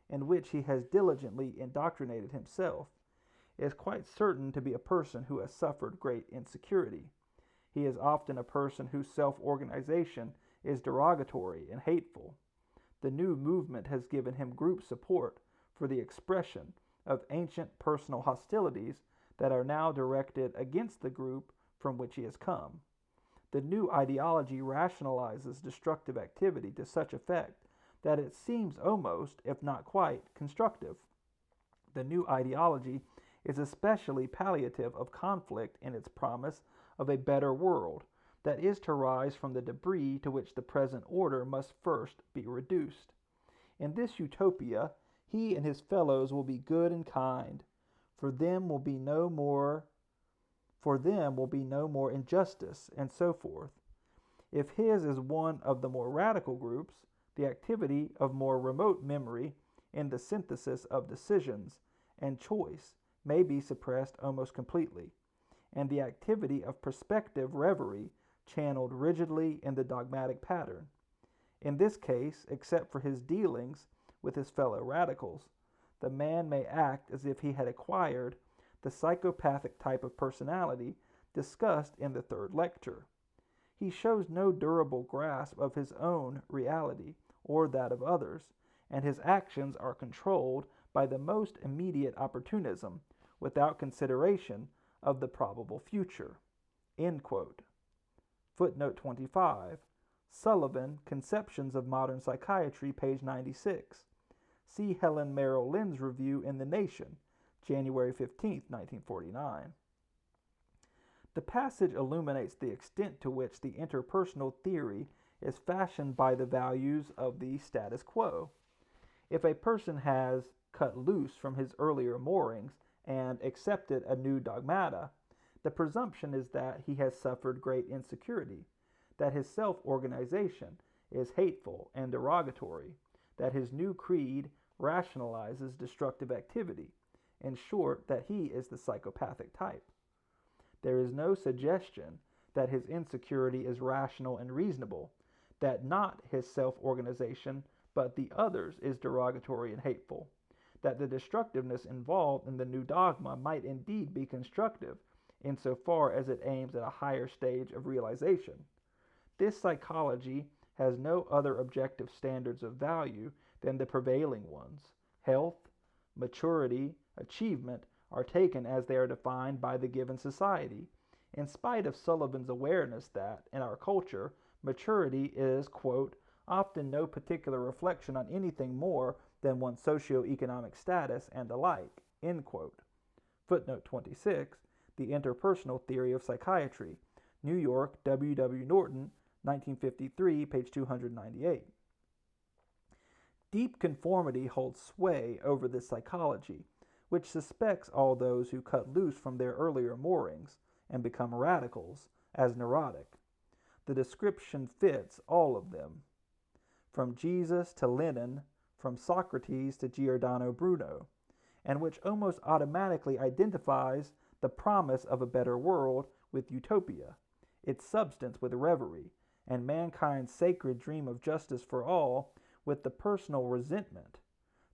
in which he has diligently indoctrinated himself, is quite certain to be a person who has suffered great insecurity. He is often a person whose self-organization is derogatory and hateful. The new movement has given him group support for the expression of ancient personal hostilities that are now directed against the group from which he has come. The new ideology rationalizes destructive activity to such effect that it seems almost, if not quite, constructive. The new ideology is especially palliative of conflict in its promise of a better world that is to rise from the debris to which the present order must first be reduced. In this utopia, he and his fellows will be good and kind. For them will be no more injustice, and so forth. If his is one of the more radical groups, the activity of more remote memory in the synthesis of decisions and choice may be suppressed almost completely, and the activity of prospective reverie channeled rigidly in the dogmatic pattern. In this case, except for his dealings with his fellow radicals, the man may act as if he had acquired the psychopathic type of personality discussed in the third lecture. He shows no durable grasp of his own reality or that of others, and his actions are controlled by the most immediate opportunism, without consideration of the probable future. End quote. Footnote 25. Sullivan, Conceptions of Modern Psychiatry, page 96. See Helen Merrill Lynn's review in The Nation, January 15, 1949. The passage illuminates the extent to which the interpersonal theory is fashioned by the values of the status quo. If a person has cut loose from his earlier moorings and accepted a new dogmata, the presumption is that he has suffered great insecurity, that his self-organization is hateful and derogatory, that his new creed rationalizes destructive activity. In short, that he is the psychopathic type. There is no suggestion that his insecurity is rational and reasonable, that not his self-organization, but the others is derogatory and hateful, that the destructiveness involved in the new dogma might indeed be constructive, insofar as it aims at a higher stage of realization. This psychology has no other objective standards of value than the prevailing ones. Health, maturity, achievement are taken as they are defined by the given society, in spite of Sullivan's awareness that, in our culture, maturity is, quote, often no particular reflection on anything more than one's socio-economic status and the like, end quote. Footnote 26, The Interpersonal Theory of Psychiatry, New York, W. W. Norton, 1953, page 298. Deep conformity holds sway over this psychology, which suspects all those who cut loose from their earlier moorings and become radicals as neurotic. The description fits all of them, from Jesus to Lenin, from Socrates to Giordano Bruno, and which almost automatically identifies the promise of a better world with utopia, its substance with reverie, and mankind's sacred dream of justice for all with the personal resentment,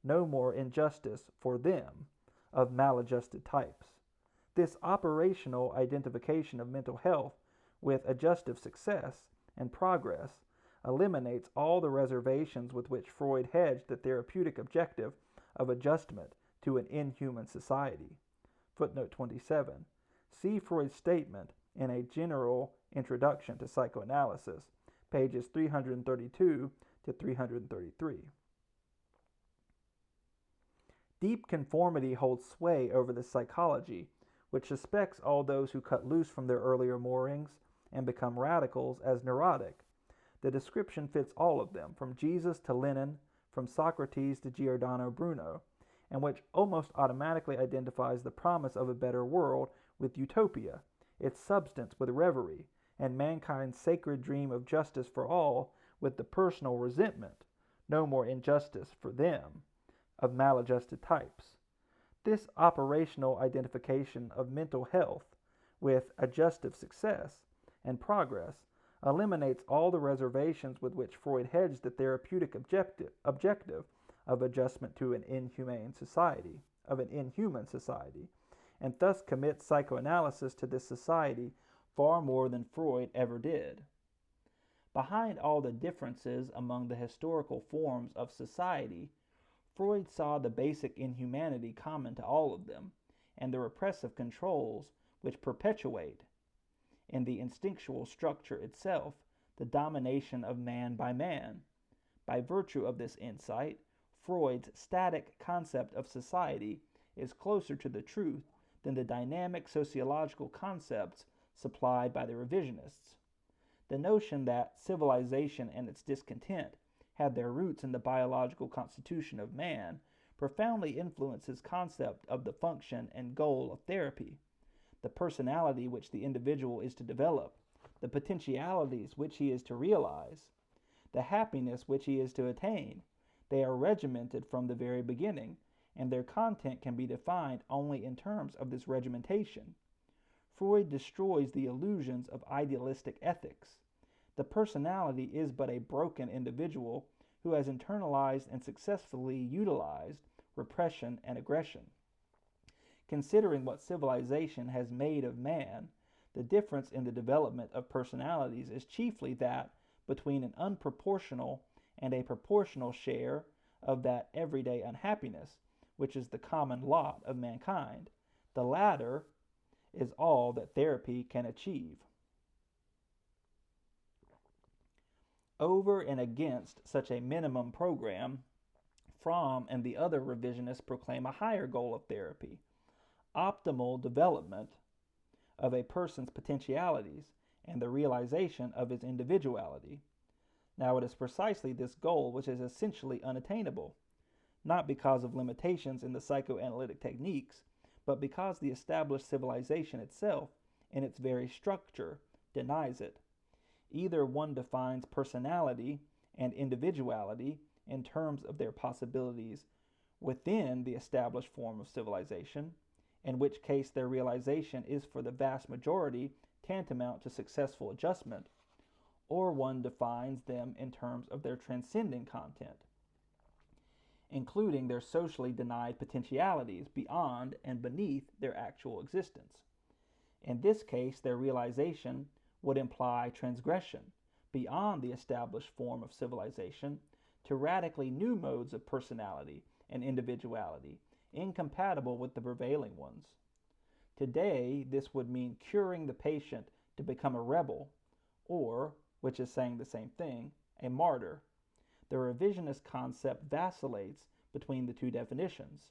no more injustice for them, of maladjusted types. This operational identification of mental health with adjustive success and progress eliminates all the reservations with which Freud hedged the therapeutic objective of adjustment to an inhuman society. Footnote 27. See Freud's statement in A General Introduction to Psychoanalysis, pages 332 to 333. Deep conformity holds sway over this psychology, which suspects all those who cut loose from their earlier moorings and become radicals as neurotic. The description fits all of them, from Jesus to Lenin, from Socrates to Giordano Bruno, and which almost automatically identifies the promise of a better world with utopia, its substance with reverie, and mankind's sacred dream of justice for all with the personal resentment, no more injustice for them, of maladjusted types. This operational identification of mental health with adjustive success and progress eliminates all the reservations with which Freud hedged the therapeutic objective of adjustment to an inhuman society, and thus commits psychoanalysis to this society far more than Freud ever did. Behind all the differences among the historical forms of society, Freud saw the basic inhumanity common to all of them, and the repressive controls which perpetuate, in the instinctual structure itself, the domination of man. By virtue of this insight, Freud's static concept of society is closer to the truth than the dynamic sociological concepts supplied by the revisionists. The notion that civilization and its discontent had their roots in the biological constitution of man profoundly influenced his concept of the function and goal of therapy, the personality which the individual is to develop, the potentialities which he is to realize, the happiness which he is to attain. They are regimented from the very beginning, and their content can be defined only in terms of this regimentation. Freud destroys the illusions of idealistic ethics. The personality is but a broken individual who has internalized and successfully utilized repression and aggression. Considering what civilization has made of man, the difference in the development of personalities is chiefly that between an unproportional and a proportional share of that everyday unhappiness, which is the common lot of mankind. The latter is all that therapy can achieve. Over and against such a minimum program, Fromm and the other revisionists proclaim a higher goal of therapy: optimal development of a person's potentialities and the realization of his individuality. Now, it is precisely this goal which is essentially unattainable, not because of limitations in the psychoanalytic techniques, but because the established civilization itself, in its very structure, denies it. Either one defines personality and individuality in terms of their possibilities within the established form of civilization, in which case their realization is for the vast majority tantamount to successful adjustment, or one defines them in terms of their transcending content, including their socially denied potentialities beyond and beneath their actual existence. In this case, their realization would imply transgression beyond the established form of civilization to radically new modes of personality and individuality, incompatible with the prevailing ones. Today, this would mean curing the patient to become a rebel, or, which is saying the same thing, a martyr. The revisionist concept vacillates between the two definitions.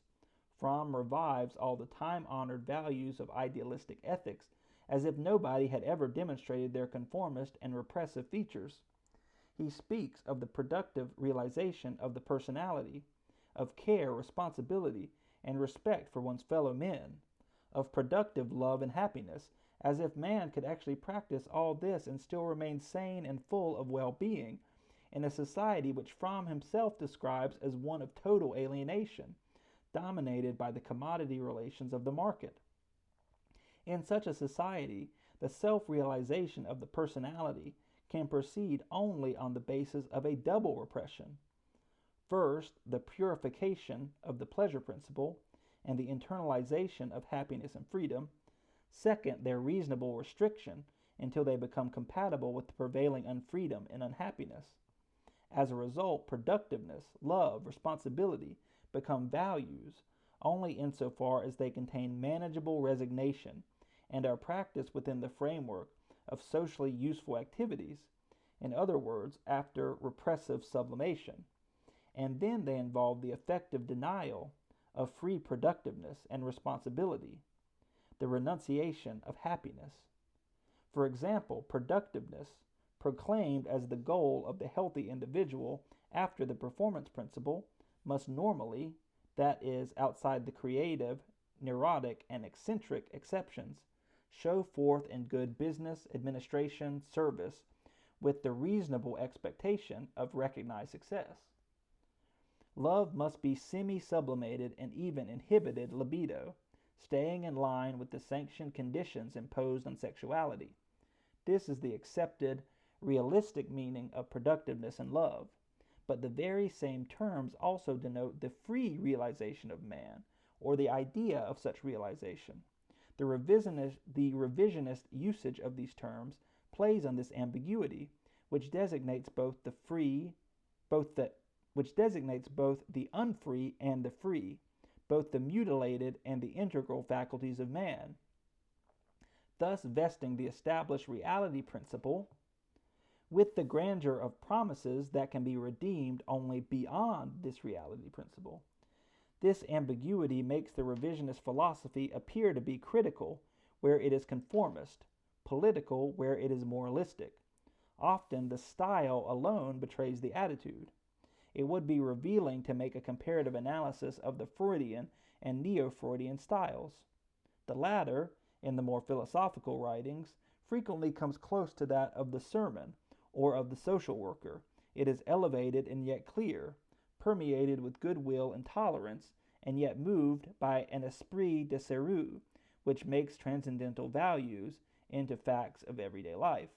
Fromm revives all the time-honored values of idealistic ethics as if nobody had ever demonstrated their conformist and repressive features. He speaks of the productive realization of the personality, of care, responsibility, and respect for one's fellow men, of productive love and happiness, as if man could actually practice all this and still remain sane and full of well-being in a society which Fromm himself describes as one of total alienation, dominated by the commodity relations of the market. In such a society, the self-realization of the personality can proceed only on the basis of a double repression. First, the purification of the pleasure principle and the internalization of happiness and freedom. Second, their reasonable restriction until they become compatible with the prevailing unfreedom and unhappiness. As a result, productiveness, love, responsibility become values only insofar as they contain manageable resignation and are practiced within the framework of socially useful activities, in other words, after repressive sublimation, and then they involve the effective denial of free productiveness and responsibility, the renunciation of happiness. For example, productiveness, proclaimed as the goal of the healthy individual after the performance principle, must normally, that is, outside the creative, neurotic, and eccentric exceptions, show forth in good business, administration, service, with the reasonable expectation of recognized success. Love must be semi-sublimated and even inhibited libido, staying in line with the sanctioned conditions imposed on sexuality. This is the accepted, realistic meaning of productiveness and love, but the very same terms also denote the free realization of man, or the idea of such realization. The revisionist usage of these terms plays on this ambiguity, which designates both the unfree and the free, both the mutilated and the integral faculties of man, thus vesting the established reality principle with the grandeur of promises that can be redeemed only beyond this reality principle. This ambiguity makes the revisionist philosophy appear to be critical where it is conformist, political where it is moralistic. Often the style alone betrays the attitude. It would be revealing to make a comparative analysis of the Freudian and Neo-Freudian styles. The latter, in the more philosophical writings, frequently comes close to that of the sermon or of the social worker. It is elevated and yet clear, permeated with goodwill and tolerance, and yet moved by an esprit de sérieux, which makes transcendental values into facts of everyday life.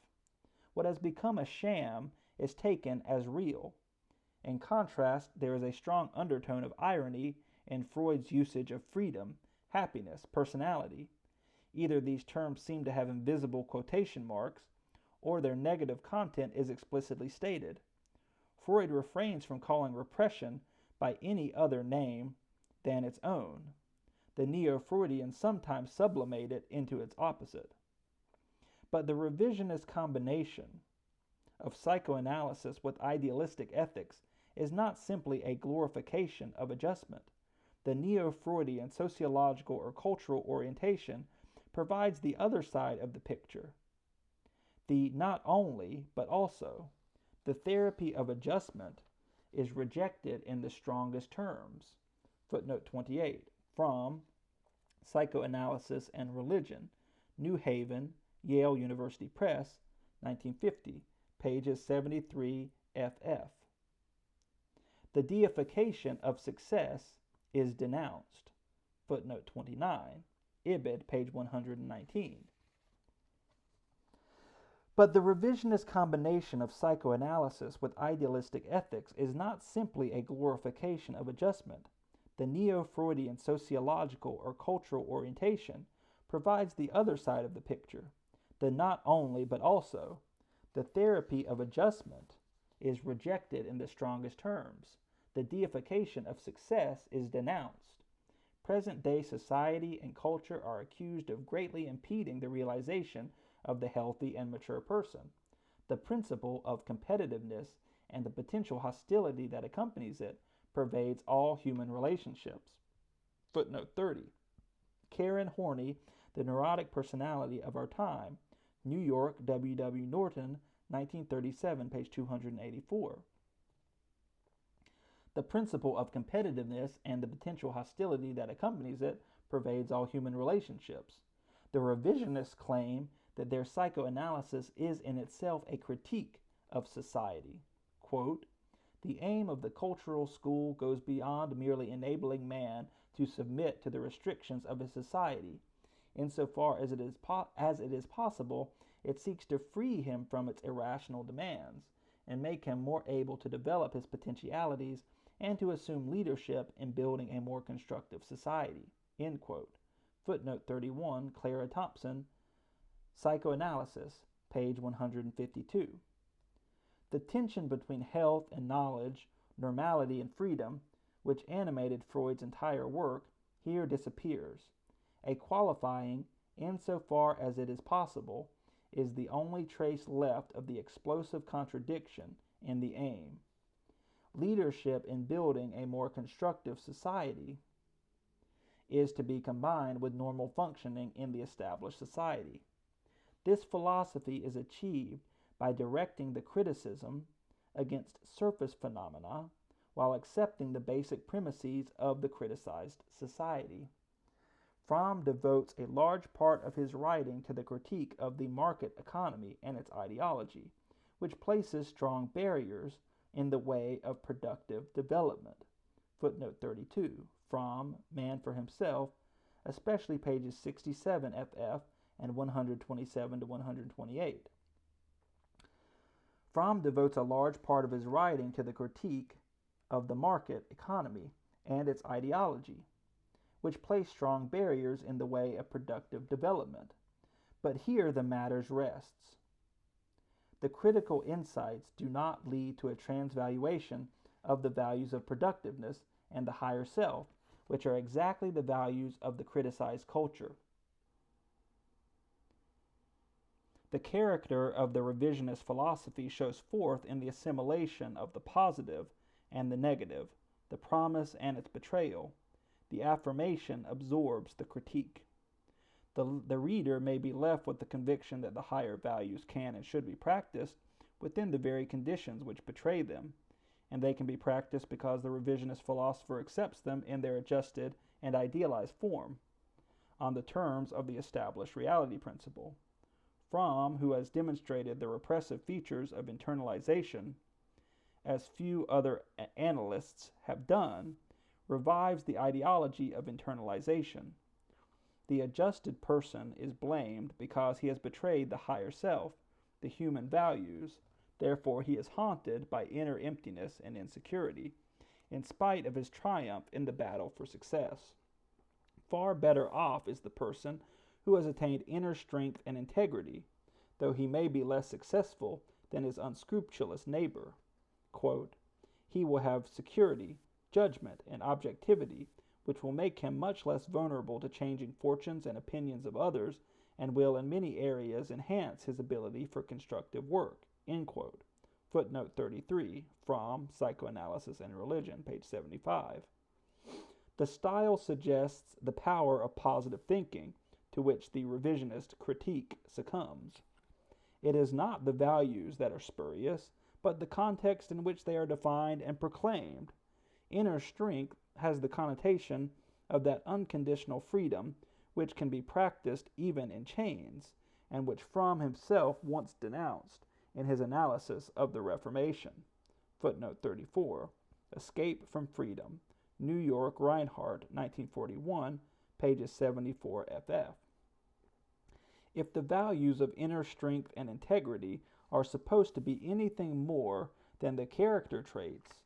What has become a sham is taken as real. In contrast, there is a strong undertone of irony in Freud's usage of freedom, happiness, personality. Either these terms seem to have invisible quotation marks, or their negative content is explicitly stated. Freud refrains from calling repression by any other name than its own. The Neo-Freudians sometimes sublimate it into its opposite. But the revisionist combination of psychoanalysis with idealistic ethics is not simply a glorification of adjustment. The Neo-Freudian sociological or cultural orientation provides the other side of the picture. The not only, but also, the therapy of adjustment is rejected in the strongest terms. Footnote 28, from Psychoanalysis and Religion, New Haven, Yale University Press, 1950, pages 73 ff. The deification of success is denounced. Footnote 29, Ibid, page 119. But the revisionist combination of psychoanalysis with idealistic ethics is not simply a glorification of adjustment. The Neo-Freudian sociological or cultural orientation provides the other side of the picture, the not only but also. The therapy of adjustment is rejected in the strongest terms. The deification of success is denounced. Present-day society and culture are accused of greatly impeding the realization of the healthy and mature person. The principle of competitiveness and the potential hostility that accompanies it pervades all human relationships. Footnote 30. Karen Horney, The Neurotic Personality of Our Time, New York, W. W. Norton, 1937, page 284. The principle of competitiveness and the potential hostility that accompanies it pervades all human relationships. The revisionists claim that their psychoanalysis is in itself a critique of society. Quote, the aim of the cultural school goes beyond merely enabling man to submit to the restrictions of his society. Insofar as it is possible, it seeks to free him from its irrational demands and make him more able to develop his potentialities and to assume leadership in building a more constructive society. End quote. Footnote 31, Clara Thompson, Psychoanalysis, page 152. The tension between health and knowledge, normality and freedom, which animated Freud's entire work, here disappears. A qualifying, insofar as it is possible, is the only trace left of the explosive contradiction in the aim. Leadership in building a more constructive society is to be combined with normal functioning in the established society. This philosophy is achieved by directing the criticism against surface phenomena while accepting the basic premises of the criticized society. Fromm devotes a large part of his writing to the critique of the market economy and its ideology, which places strong barriers in the way of productive development. Footnote 32, Fromm, Man for Himself, especially pages 67 ff and 127 to 128. Fromm devotes a large part of his writing to the critique of the market economy and its ideology, which place strong barriers in the way of productive development. But here the matter rests. The critical insights do not lead to a transvaluation of the values of productiveness and the higher self, which are exactly the values of the criticized culture. The character of the revisionist philosophy shows forth in the assimilation of the positive and the negative, the promise and its betrayal. The affirmation absorbs the critique. The reader may be left with the conviction that the higher values can and should be practiced within the very conditions which betray them, and they can be practiced because the revisionist philosopher accepts them in their adjusted and idealized form, on the terms of the established reality principle. Fromm, who has demonstrated the repressive features of internalization, as few other analysts have done, revives the ideology of internalization. The adjusted person is blamed because he has betrayed the higher self, the human values. Therefore, he is haunted by inner emptiness and insecurity, in spite of his triumph in the battle for success. Far better off is the person who has attained inner strength and integrity, though he may be less successful than his unscrupulous neighbor. Quote, he will have security, judgment, and objectivity, which will make him much less vulnerable to changing fortunes and opinions of others, and will in many areas enhance his ability for constructive work. End quote. Footnote 33, Fromm, Psychoanalysis and Religion, page 75. The style suggests the power of positive thinking, to which the revisionist critique succumbs. It is not the values that are spurious, but the context in which they are defined and proclaimed. Inner strength has the connotation of that unconditional freedom which can be practiced even in chains, and which Fromm himself once denounced in his analysis of the Reformation. Footnote 34. Escape from freedom. New York, Reinhardt, 1941, pages 74 ff. If the values of inner strength and integrity are supposed to be anything more than the character traits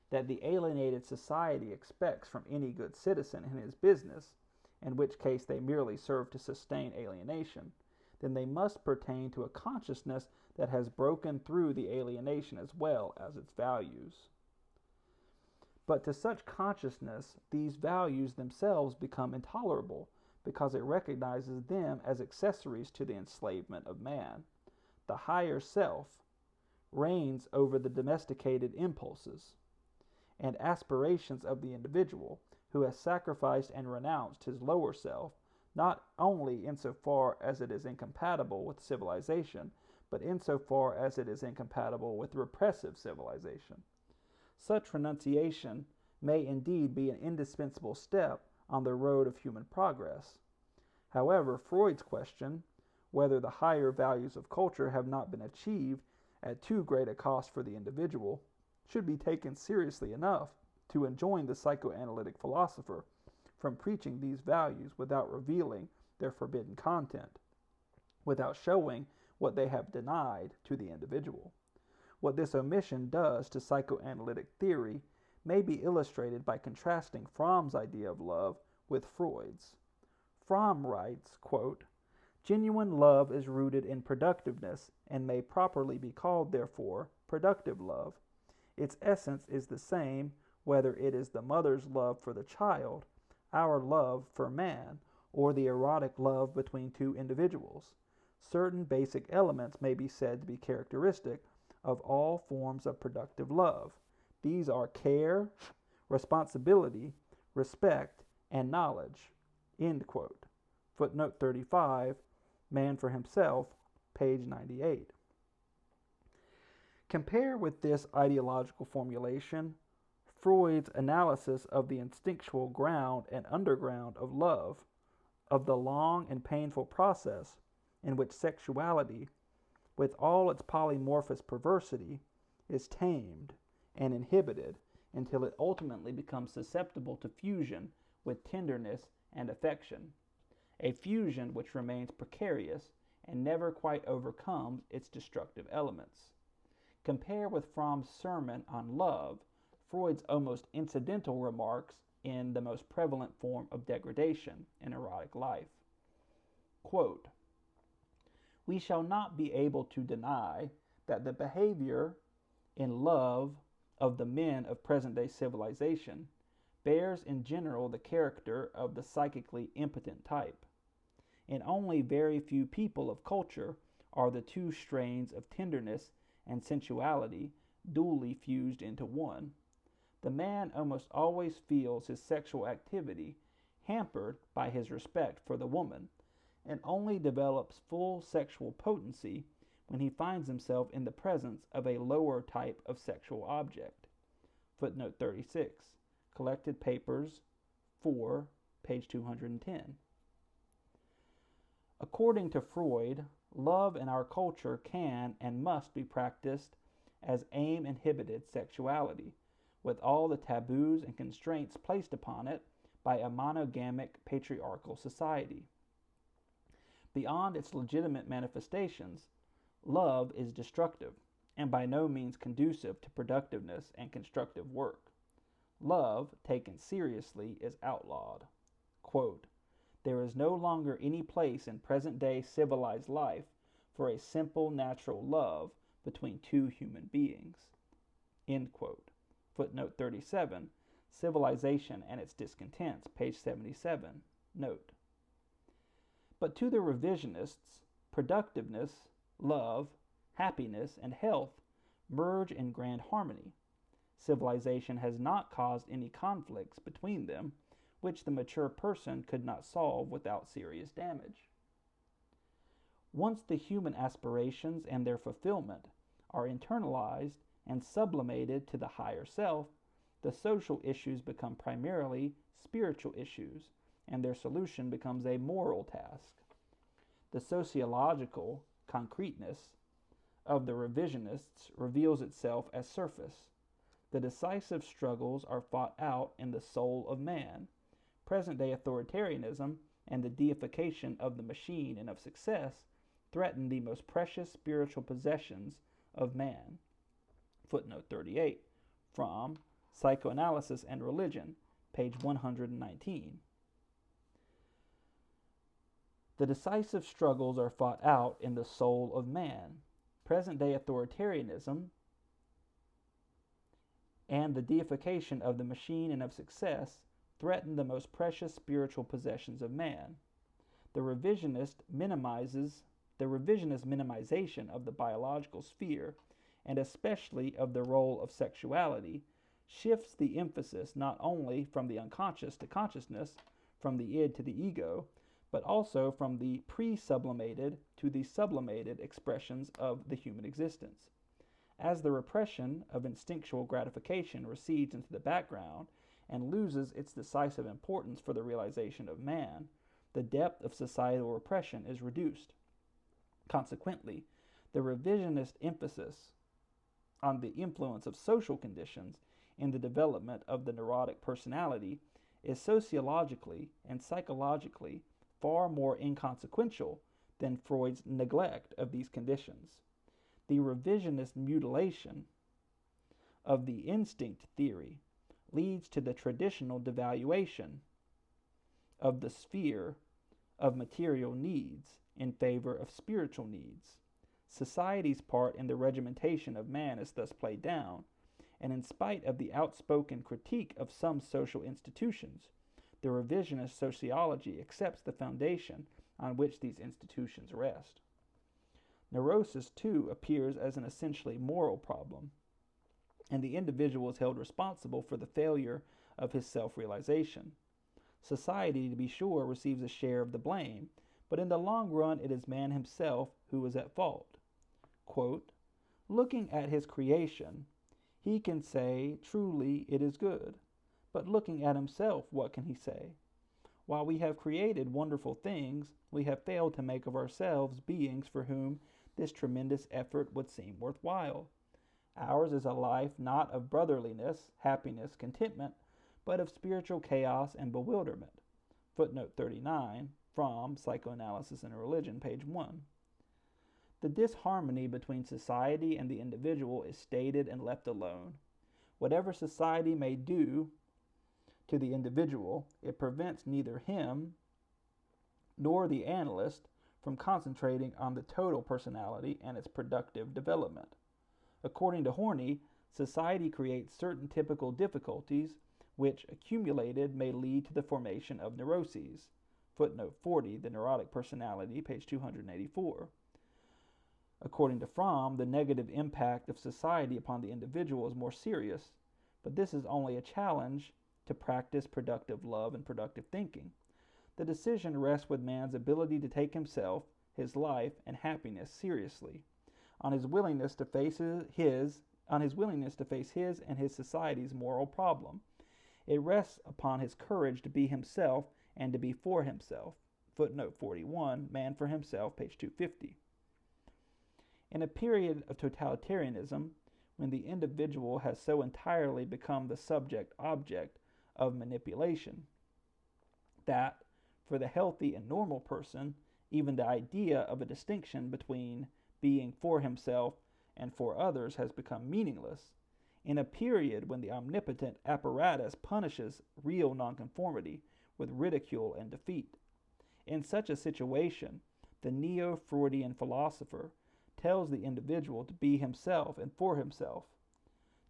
that the alienated society expects from any good citizen in his business, in which case they merely serve to sustain alienation, then they must pertain to a consciousness that has broken through the alienation as well as its values. But to such consciousness, these values themselves become intolerable, because it recognizes them as accessories to the enslavement of man. The higher self reigns over the domesticated impulses and aspirations of the individual, who has sacrificed and renounced his lower self, not only insofar as it is incompatible with civilization, but insofar as it is incompatible with repressive civilization. Such renunciation may indeed be an indispensable step on the road of human progress. However, Freud's question, whether the higher values of culture have not been achieved at too great a cost for the individual, should be taken seriously enough to enjoin the psychoanalytic philosopher from preaching these values without revealing their forbidden content, without showing what they have denied to the individual. What this omission does to psychoanalytic theory may be illustrated by contrasting Fromm's idea of love with Freud's. Fromm writes, quote, "Genuine love is rooted in productiveness and may properly be called, therefore, productive love. Its essence is the same whether it is the mother's love for the child, our love for man, or the erotic love between two individuals. Certain basic elements may be said to be characteristic of all forms of productive love. These are care, responsibility, respect, and knowledge." End quote. Footnote 35, Man for Himself, page 98. Compare with this ideological formulation Freud's analysis of the instinctual ground and underground of love, of the long and painful process in which sexuality, with all its polymorphous perversity, is tamed and inhibited until it ultimately becomes susceptible to fusion with tenderness and affection, a fusion which remains precarious and never quite overcomes its destructive elements. Compare with Fromm's sermon on love Freud's almost incidental remarks in the most prevalent form of degradation in erotic life. Quote, "We shall not be able to deny that the behavior in love of the men of present-day civilization bears in general the character of the psychically impotent type. In only very few people of culture are the two strains of tenderness and sensuality duly fused into one. The man almost always feels his sexual activity hampered by his respect for the woman, and only develops full sexual potency when he finds himself in the presence of a lower type of sexual object." Footnote 36, Collected Papers 4, page 210. According to Freud, love in our culture can and must be practiced as aim-inhibited sexuality, with all the taboos and constraints placed upon it by a monogamic patriarchal society. Beyond its legitimate manifestations, love is destructive and by no means conducive to productiveness and constructive work. Love, taken seriously, is outlawed. Quote, "There is no longer any place in present-day civilized life for a simple natural love between two human beings." End quote. Footnote 37, Civilization and Its Discontents, page 77. Note. But to the revisionists, productiveness, love, happiness, and health merge in grand harmony. Civilization has not caused any conflicts between them, which the mature person could not solve without serious damage. Once the human aspirations and their fulfillment are internalized and sublimated to the higher self, the social issues become primarily spiritual issues, and their solution becomes a moral task. The sociological concreteness of the revisionists reveals itself as surface. The decisive struggles are fought out in the soul of man. Present-day authoritarianism and the deification of the machine and of success threaten the most precious spiritual possessions of man. Footnote 38, from Psychoanalysis and Religion, page 119. The decisive struggles are fought out in the soul of man. Present-day authoritarianism and the deification of the machine and of success threaten the most precious spiritual possessions of man. The revisionist minimization of the biological sphere, and especially of the role of sexuality, shifts the emphasis not only from the unconscious to consciousness, from the id to the ego, but also from the pre-sublimated to the sublimated expressions of the human existence. As the repression of instinctual gratification recedes into the background and loses its decisive importance for the realization of man, the depth of societal repression is reduced. Consequently, the revisionist emphasis on the influence of social conditions in the development of the neurotic personality is sociologically and psychologically far more inconsequential than Freud's neglect of these conditions. The revisionist mutilation of the instinct theory leads to the traditional devaluation of the sphere of material needs in favor of spiritual needs. Society's part in the regimentation of man is thus played down, and in spite of the outspoken critique of some social institutions, the revisionist sociology accepts the foundation on which these institutions rest. Neurosis, too, appears as an essentially moral problem, and the individual is held responsible for the failure of his self-realization. Society, to be sure, receives a share of the blame, but in the long run it is man himself who is at fault. Quote, looking at his creation, he can say, truly it is good. But looking at himself, what can he say? While we have created wonderful things, we have failed to make of ourselves beings for whom this tremendous effort would seem worthwhile. Ours is a life not of brotherliness, happiness, contentment, but of spiritual chaos and bewilderment. Footnote 39, from Psychoanalysis and Religion, page 1. The disharmony between society and the individual is stated and left alone. Whatever society may do to the individual, it prevents neither him nor the analyst from concentrating on the total personality and its productive development. According to Horney, society creates certain typical difficulties which, accumulated, may lead to the formation of neuroses. Footnote 40, The Neurotic Personality, page 284. According to Fromm, the negative impact of society upon the individual is more serious, but this is only a challenge to practice productive love and productive thinking. The decision rests with man's ability to take himself, his life, and happiness seriously, on his willingness to face his and his society's moral problem. It rests upon his courage to be himself and to be for himself. Footnote 41, Man for Himself, page 250. In a period of totalitarianism, when the individual has so entirely become the subject-object of manipulation that, for the healthy and normal person, even the idea of a distinction between being for himself and for others has become meaningless, in a period when the omnipotent apparatus punishes real nonconformity with ridicule and defeat. In such a situation, the Neo-Freudian philosopher tells the individual to be himself and for himself.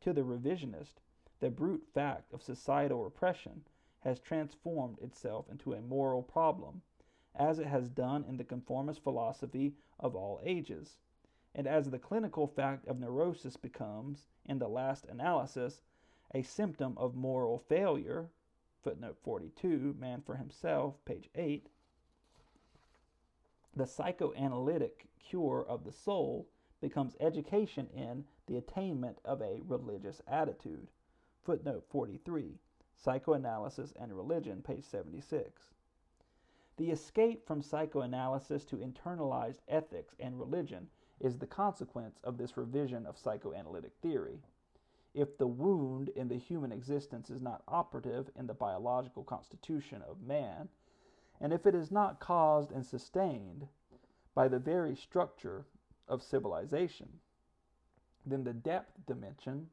To the revisionist, the brute fact of societal repression has transformed itself into a moral problem, as it has done in the conformist philosophy of all ages, and as the clinical fact of neurosis becomes, in the last analysis, a symptom of moral failure. Footnote 42, Man for Himself, page 8. The psychoanalytic cure of the soul becomes education in the attainment of a religious attitude. Footnote 43, Psychoanalysis and Religion, page 76. The escape from psychoanalysis to internalized ethics and religion is the consequence of this revision of psychoanalytic theory. if the wound in the human existence is not operative in the biological constitution of man, and if it is not caused and sustained by the very structure of civilization, then the depth dimension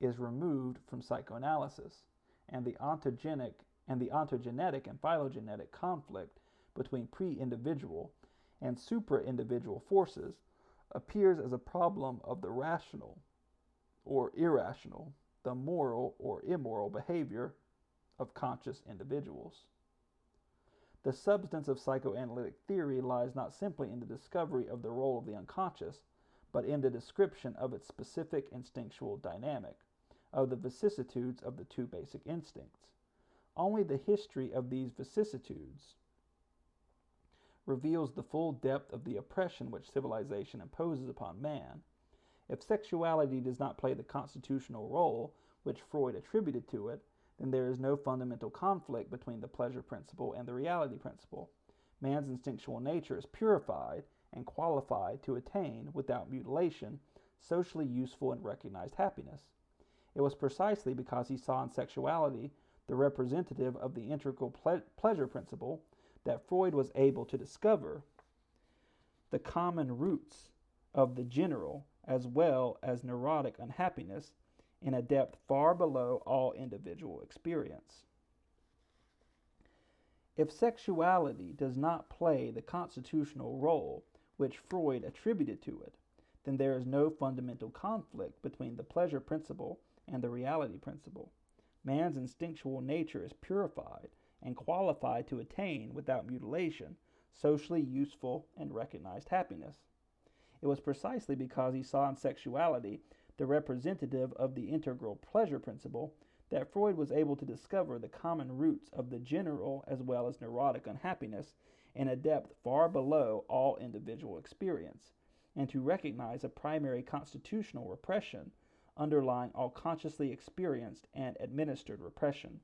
is removed from psychoanalysis, and the ontogenetic and phylogenetic conflict between pre-individual and supra-individual forces appears as a problem of the rational or irrational, the moral or immoral behavior of conscious individuals. The substance of psychoanalytic theory lies not simply in the discovery of the role of the unconscious, but in the description of its specific instinctual dynamic, of the vicissitudes of the two basic instincts. Only the history of these vicissitudes reveals the full depth of the oppression which civilization imposes upon man. If sexuality does not play the constitutional role which Freud attributed to it, then there is no fundamental conflict between the pleasure principle and the reality principle. Man's instinctual nature is purified and qualified to attain, without mutilation, socially useful and recognized happiness. It was precisely because he saw in sexuality the representative of the integral pleasure principle that Freud was able to discover the common roots of the general as well as neurotic unhappiness in a depth far below all individual experience. If sexuality does not play the constitutional role which Freud attributed to it, then there is no fundamental conflict between the pleasure principle and the reality principle. Man's instinctual nature is purified and qualified to attain, without mutilation, socially useful and recognized happiness. It was precisely because he saw in sexuality the representative of the integral pleasure principle that Freud was able to discover the common roots of the general as well as neurotic unhappiness in a depth far below all individual experience, and to recognize a primary constitutional repression underlying all consciously experienced and administered repression.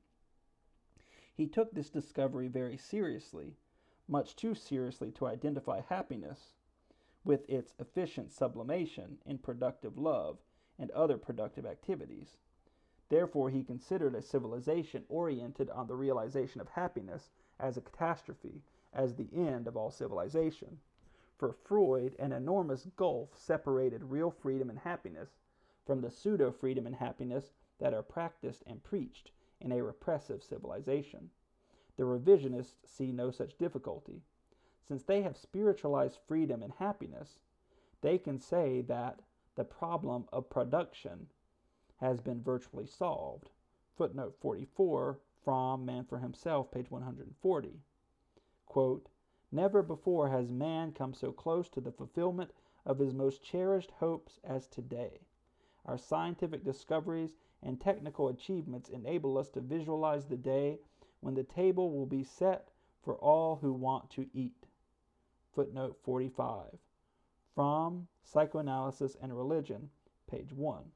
He took this discovery very seriously, much too seriously to identify happiness with its efficient sublimation in productive love and other productive activities. Therefore, he considered a civilization oriented on the realization of happiness as a catastrophe, as the end of all civilization. For Freud, an enormous gulf separated real freedom and happiness from the pseudo-freedom and happiness that are practiced and preached in a repressive civilization. The revisionists see no such difficulty. Since they have spiritualized freedom and happiness, they can say that the problem of production has been virtually solved. Footnote 44 from Man for Himself, page 140. Quote, "Never before has man come so close to the fulfillment of his most cherished hopes as today. Our scientific discoveries and technical achievements enable us to visualize the day when the table will be set for all who want to eat." Footnote 45. From Psychoanalysis and Religion, page 1.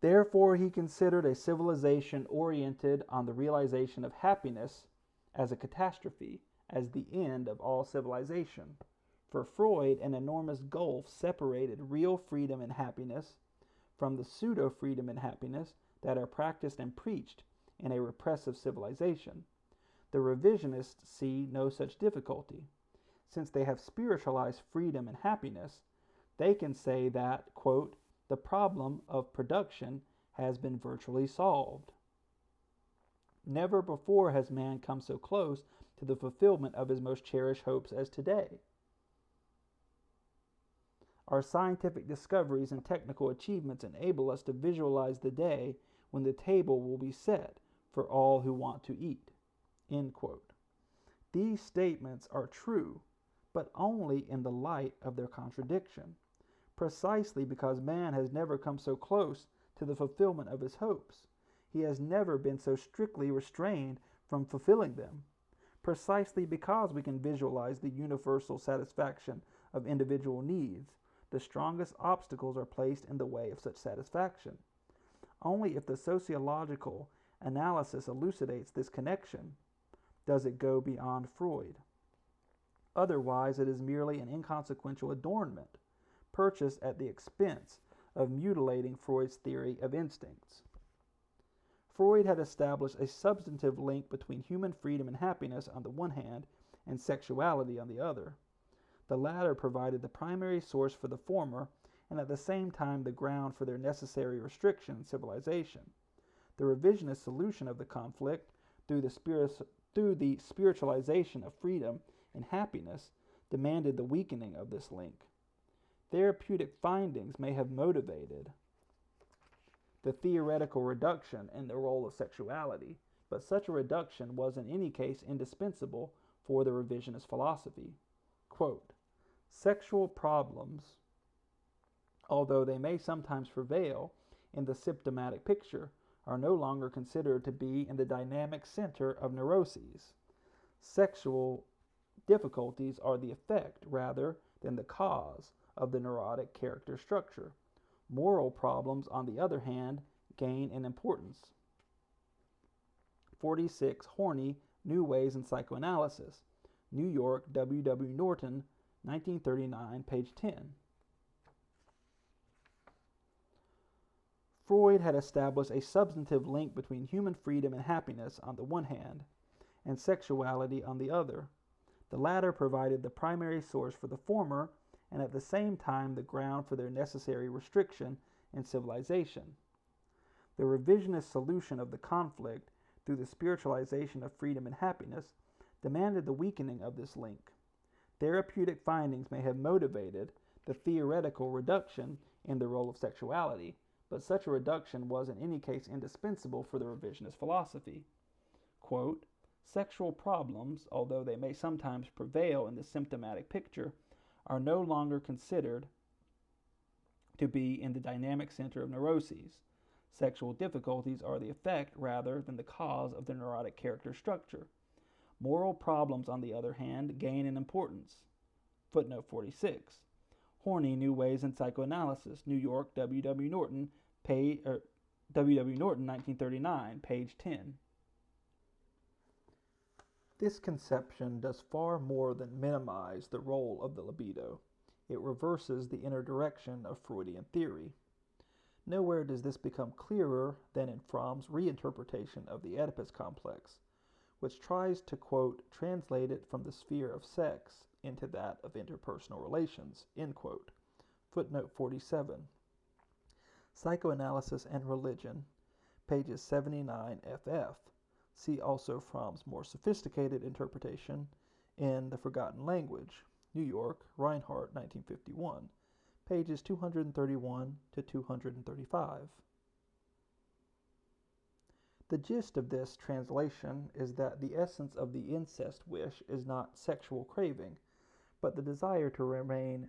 Therefore, he considered a civilization oriented on the realization of happiness as a catastrophe, as the end of all civilization. For Freud, an enormous gulf separated real freedom and happiness from the pseudo-freedom and happiness that are practiced and preached in a repressive civilization. The revisionists see no such difficulty. Since they have spiritualized freedom and happiness, they can say that, quote, "the problem of production has been virtually solved. Never before has man come so close to the fulfillment of his most cherished hopes as today. Our scientific discoveries and technical achievements enable us to visualize the day when the table will be set for all who want to eat." End quote. These statements are true, but only in the light of their contradiction, precisely because man has never come so close to the fulfillment of his hopes. He has never been so strictly restrained from fulfilling them, precisely because we can visualize the universal satisfaction of individual needs. The strongest obstacles are placed in the way of such satisfaction. Only if the sociological analysis elucidates this connection does it go beyond Freud. Otherwise, it is merely an inconsequential adornment, purchased at the expense of mutilating Freud's theory of instincts. Freud had established a substantive link between human freedom and happiness on the one hand and sexuality on the other. The latter provided the primary source for the former and at the same time the ground for their necessary restriction in civilization. The revisionist solution of the conflict through the spiritualization of freedom and happiness demanded the weakening of this link. Therapeutic findings may have motivated the theoretical reduction in the role of sexuality, but such a reduction was in any case indispensable for the revisionist philosophy. Quote, sexual problems, although they may sometimes prevail in the symptomatic picture, are no longer considered to be in the dynamic center of neuroses. Sexual difficulties are the effect rather than the cause of the neurotic character structure. Moral problems, on the other hand, gain in importance. 46. Horny, New Ways in Psychoanalysis. New York, W. W. Norton, 1939, page 10. Freud had established a substantive link between human freedom and happiness on the one hand, and sexuality on the other. The latter provided the primary source for the former, and at the same time the ground for their necessary restriction in civilization. The revisionist solution of the conflict through the spiritualization of freedom and happiness demanded the weakening of this link. Therapeutic findings may have motivated the theoretical reduction in the role of sexuality, but such a reduction was in any case indispensable for the revisionist philosophy. Quote, sexual problems, although they may sometimes prevail in the symptomatic picture, are no longer considered to be in the dynamic center of neuroses. Sexual difficulties are the effect rather than the cause of the neurotic character structure. Moral problems, on the other hand, gain in importance. Footnote 46. Horny, New Ways in Psychoanalysis, New York, W. W. Norton, W. W. Norton, 1939, page 10. This conception does far more than minimize the role of the libido. It reverses the inner direction of Freudian theory. Nowhere does this become clearer than in Fromm's reinterpretation of the Oedipus complex, which tries to, quote, translate it from the sphere of sex into that of interpersonal relations, end quote. Footnote 47. Psychoanalysis and Religion, pages 79 ff. See also Fromm's more sophisticated interpretation in The Forgotten Language, New York, Reinhardt, 1951, pages 231 to 235. The gist of this translation is that the essence of the incest wish is not sexual craving, but the desire to remain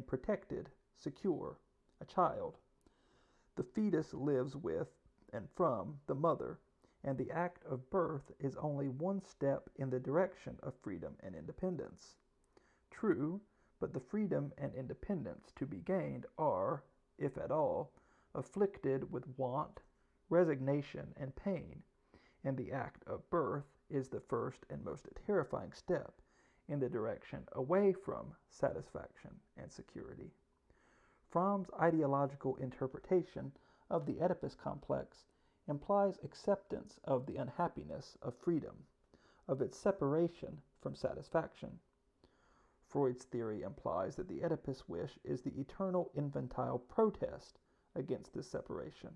protected, secure, a child. The fetus lives with and from the mother, and the act of birth is only one step in the direction of freedom and independence. True, but the freedom and independence to be gained are, if at all, afflicted with want, resignation, and pain, and the act of birth is the first and most terrifying step in the direction away from satisfaction and security. Fromm's ideological interpretation of the Oedipus complex implies acceptance of the unhappiness of freedom, of its separation from satisfaction. Freud's theory implies that the Oedipus wish is the eternal infantile protest against this separation.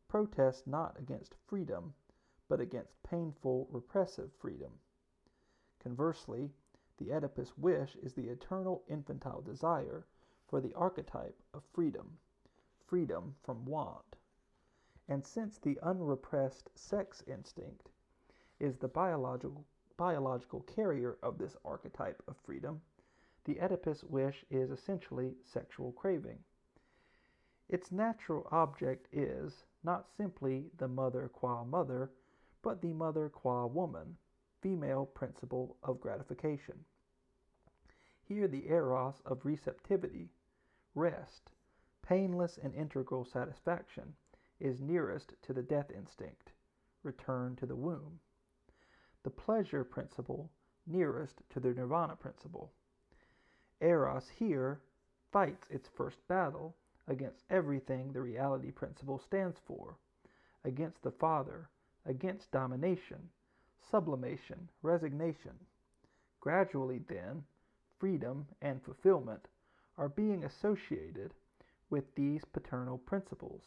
Protest not against freedom, but against painful, repressive freedom. Conversely, the Oedipus wish is the eternal infantile desire for the archetype of freedom, freedom from want. And since the unrepressed sex instinct is the biological carrier of this archetype of freedom, the Oedipus wish is essentially sexual craving. Its natural object is not simply the mother qua mother, but the mother qua woman, female principle of gratification. Here the eros of receptivity, rest, painless and integral satisfaction, is nearest to the death instinct, return to the womb. The pleasure principle nearest to the nirvana principle. Eros here fights its first battle against everything the reality principle stands for, against the father, against domination, sublimation, resignation. Gradually, then, freedom and fulfillment are being associated with these paternal principles.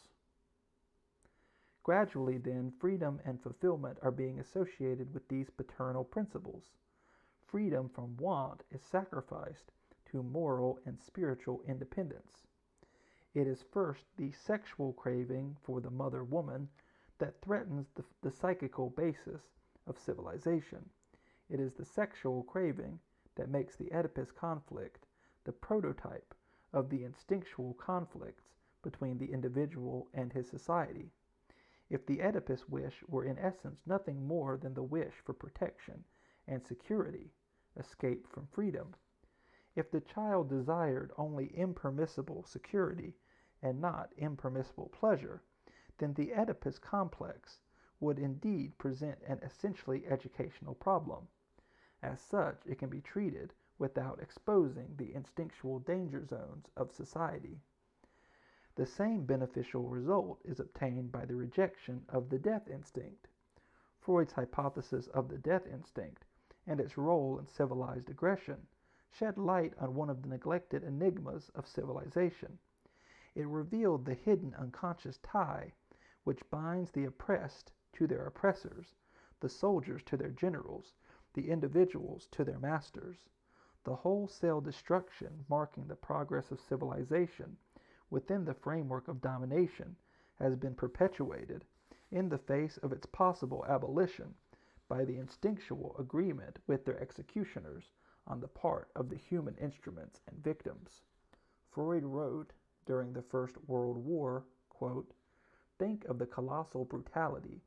Gradually, then, freedom and fulfillment are being associated with these paternal principles. Freedom from want is sacrificed to moral and spiritual independence. It is first the sexual craving for the mother woman that threatens the psychical basis of civilization. It is the sexual craving that makes the Oedipus conflict the prototype of the instinctual conflicts between the individual and his society. If the Oedipus wish were in essence nothing more than the wish for protection and security, escape from freedom, if the child desired only impermissible security and not impermissible pleasure, then the Oedipus complex would indeed present an essentially educational problem. As such, it can be treated without exposing the instinctual danger zones of society. The same beneficial result is obtained by the rejection of the death instinct. Freud's hypothesis of the death instinct and its role in civilized aggression shed light on one of the neglected enigmas of civilization. It revealed the hidden unconscious tie which binds the oppressed to their oppressors, the soldiers to their generals, the individuals to their masters. The wholesale destruction marking the progress of civilization within the framework of domination has been perpetuated in the face of its possible abolition by the instinctual agreement with their executioners on the part of the human instruments and victims. Freud wrote during the First World War, quote, "Think of the colossal brutality,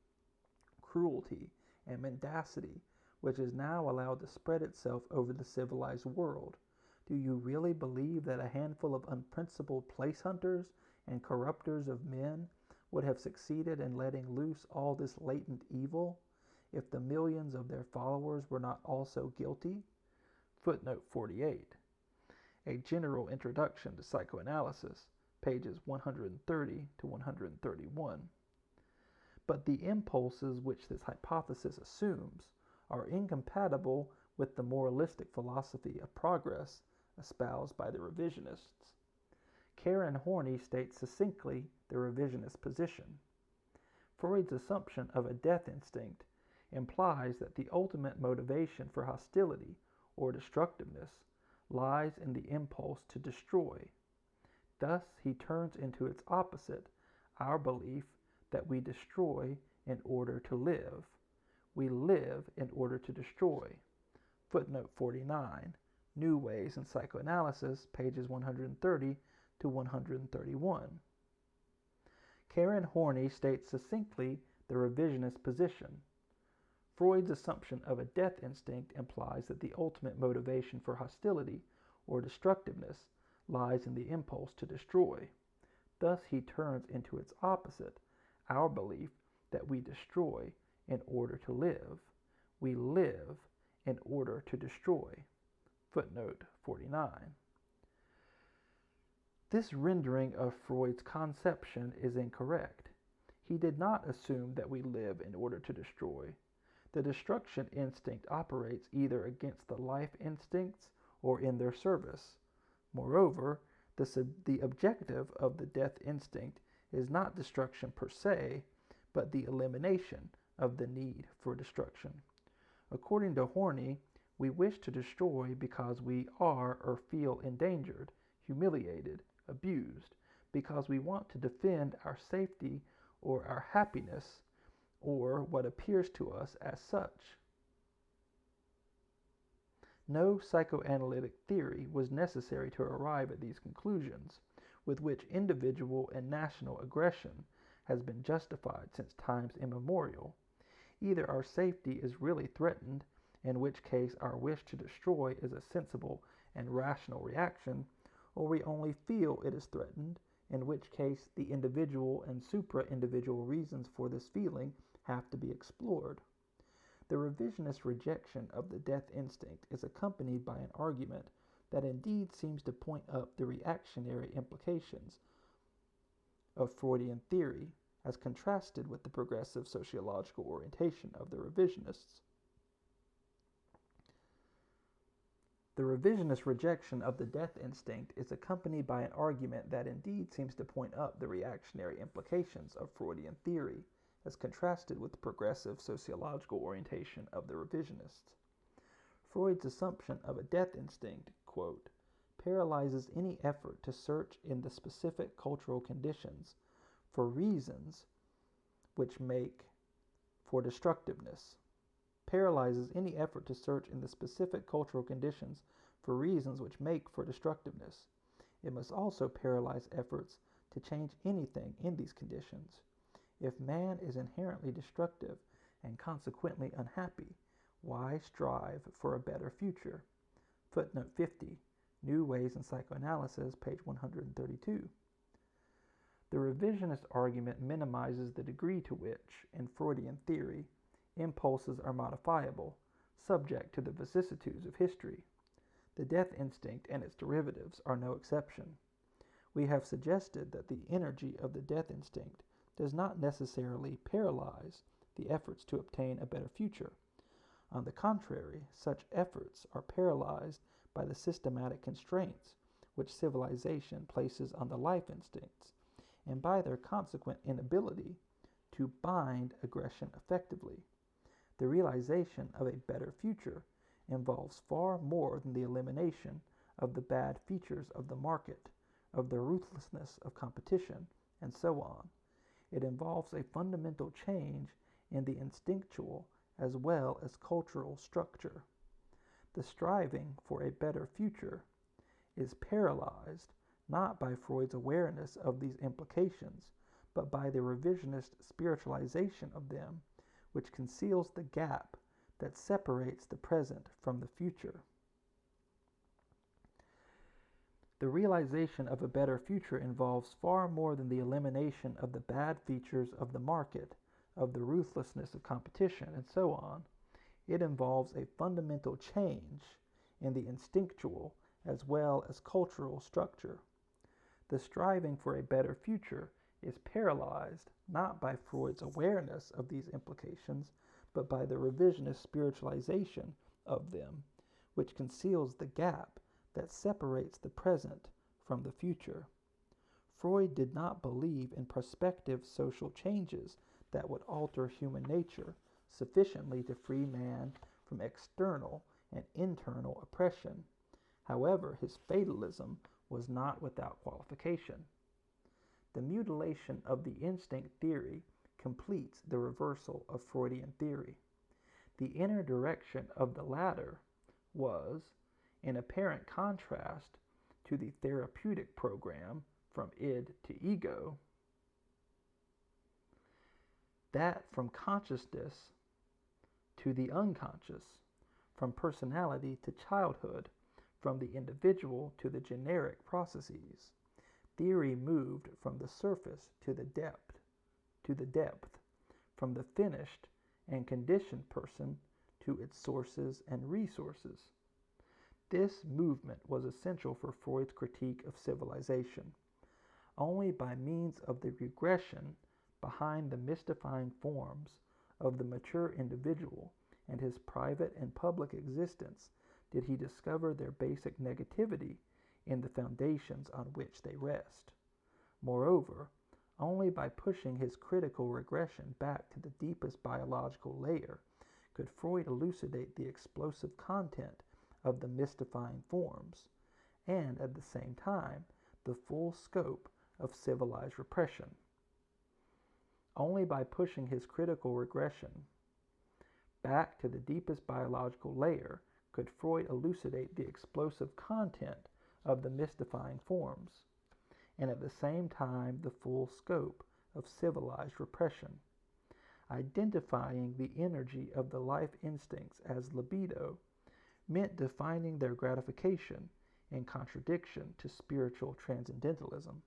cruelty, and mendacity which is now allowed to spread itself over the civilized world. Do you really believe that a handful of unprincipled place hunters and corrupters of men would have succeeded in letting loose all this latent evil if the millions of their followers were not also guilty?" Footnote 48. A General Introduction to Psychoanalysis, pages 130 to 131. But the impulses which this hypothesis assumes are incompatible with the moralistic philosophy of progress espoused by the revisionists. Karen Horney states succinctly the revisionist position. Freud's assumption of a death instinct implies that the ultimate motivation for hostility or destructiveness lies in the impulse to destroy. Thus, he turns into its opposite our belief that we destroy in order to live. We live in order to destroy. Footnote 49, New Ways in Psychoanalysis, pages 130 to 131. Karen Horney states succinctly the revisionist position. Freud's assumption of a death instinct implies that the ultimate motivation for hostility or destructiveness lies in the impulse to destroy. Thus, he turns into its opposite our belief that we destroy in order to live. We live in order to destroy. Footnote 49. This rendering of Freud's conception is incorrect. He did not assume that we live in order to destroy. The destruction instinct operates either against the life instincts or in their service. Moreover, the objective of the death instinct is not destruction per se, but the elimination of the need for destruction. According to Horney, we wish to destroy because we are or feel endangered, humiliated, abused, because we want to defend our safety or our happiness, or what appears to us as such. No psychoanalytic theory was necessary to arrive at these conclusions, with which individual and national aggression has been justified since times immemorial. Either our safety is really threatened, in which case our wish to destroy is a sensible and rational reaction, or we only feel it is threatened, in which case the individual and supra-individual reasons for this feeling have to be explored. The revisionist rejection of the death instinct is accompanied by an argument that indeed seems to point up the reactionary implications of Freudian theory as contrasted with the progressive sociological orientation of the revisionists. The revisionist rejection of the death instinct is accompanied by an argument that indeed seems to point up the reactionary implications of Freudian theory as contrasted with the progressive sociological orientation of the revisionists. Freud's assumption of a death instinct, quote, paralyzes any effort to search in the specific cultural conditions for reasons which make for destructiveness. Paralyzes any effort to search in the specific cultural conditions for reasons which make for destructiveness. It must also paralyze efforts to change anything in these conditions. If man is inherently destructive and consequently unhappy, why strive for a better future? Footnote 50, New Ways in Psychoanalysis, page 132. The revisionist argument minimizes the degree to which, in Freudian theory, impulses are modifiable, subject to the vicissitudes of history. The death instinct and its derivatives are no exception. We have suggested that the energy of the death instinct does not necessarily paralyze the efforts to obtain a better future. On the contrary, such efforts are paralyzed by the systematic constraints which civilization places on the life instincts, and by their consequent inability to bind aggression effectively. The realization of a better future involves far more than the elimination of the bad features of the market, of the ruthlessness of competition, and so on. It involves a fundamental change in the instinctual as well as cultural structure. The striving for a better future is paralyzed not by Freud's awareness of these implications, but by the revisionist spiritualization of them, which conceals the gap that separates the present from the future. The realization of a better future involves far more than the elimination of the bad features of the market, of the ruthlessness of competition, and so on. It involves a fundamental change in the instinctual as well as cultural structure. The striving for a better future is paralyzed not by Freud's awareness of these implications, but by the revisionist spiritualization of them, which conceals the gap that separates the present from the future. Freud did not believe in prospective social changes that would alter human nature sufficiently to free man from external and internal oppression. However, his fatalism was not without qualification. The mutilation of the instinct theory completes the reversal of Freudian theory. The inner direction of the latter was, in apparent contrast to the therapeutic program from id to ego, that from consciousness to the unconscious, from personality to childhood, from the individual to the generic processes. Theory moved from the surface to the depth, from the finished and conditioned person to its sources and resources. This movement was essential for Freud's critique of civilization. Only by means of the regression behind the mystifying forms of the mature individual and his private and public existence did he discover their basic negativity in the foundations on which they rest. Moreover, only by pushing his critical regression back to the deepest biological layer could Freud elucidate the explosive content of the mystifying forms, and at the same time, the full scope of civilized repression. Only by pushing his critical regression back to the deepest biological layer could Freud elucidate the explosive content of the mystifying forms, and at the same time the full scope of civilized repression. Identifying the energy of the life instincts as libido meant defining their gratification in contradiction to spiritual transcendentalism.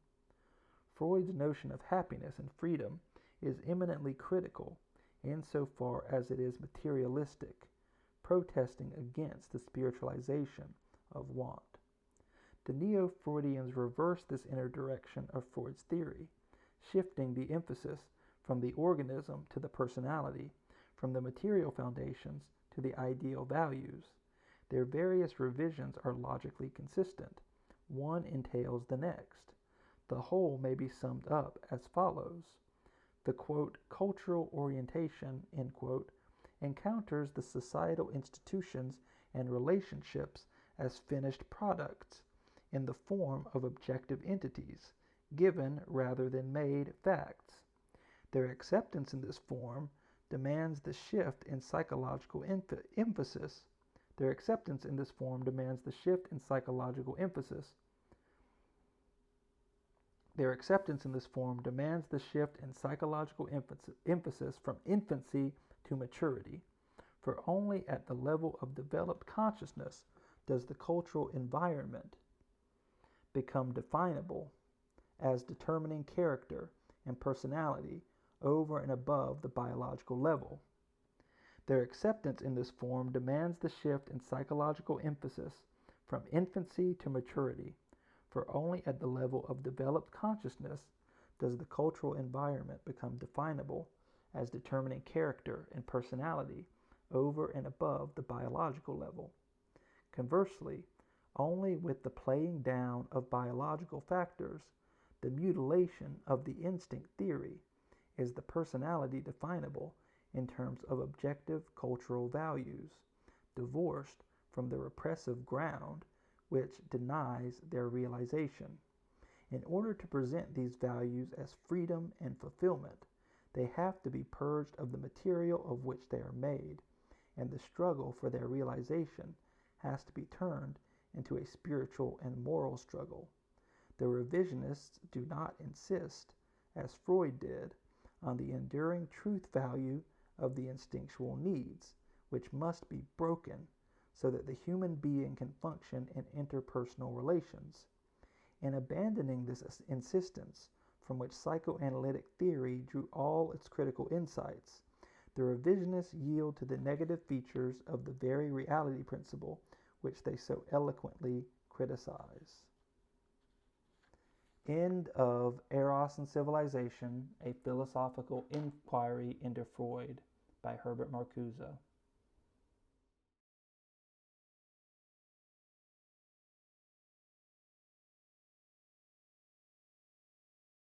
Freud's notion of happiness and freedom is eminently critical insofar as it is materialistic, protesting against the spiritualization of want. The Neo-Freudians reversed this inner direction of Freud's theory, shifting the emphasis from the organism to the personality, from the material foundations to the ideal values. Their various revisions are logically consistent. One entails the next. The whole may be summed up as follows. The, quote, cultural orientation, end quote, encounters the societal institutions and relationships as finished products in the form of objective entities, given rather than made facts. Their acceptance in this form demands the shift in psychological emphasis. Their acceptance in this form demands the shift in psychological emphasis. Their acceptance in this form demands the shift in psychological emphasis from infancy to maturity. For only at the level of developed consciousness does the cultural environment become definable as determining character and personality over and above the biological level. Their acceptance in this form demands the shift in psychological emphasis from infancy to maturity, for only at the level of developed consciousness does the cultural environment become definable as determining character and personality over and above the biological level. Conversely, only with the playing down of biological factors, the mutilation of the instinct theory, is the personality definable in terms of objective cultural values, divorced from the repressive ground which denies their realization. In order to present these values as freedom and fulfillment, they have to be purged of the material of which they are made, and the struggle for their realization has to be turned into a spiritual and moral struggle. The revisionists do not insist, as Freud did, on the enduring truth value of the instinctual needs, which must be broken so that the human being can function in interpersonal relations. In abandoning this insistence, from which psychoanalytic theory drew all its critical insights, the revisionists yield to the negative features of the very reality principle which they so eloquently criticize. End of Eros and Civilization, a Philosophical Inquiry into Freud by Herbert Marcuse.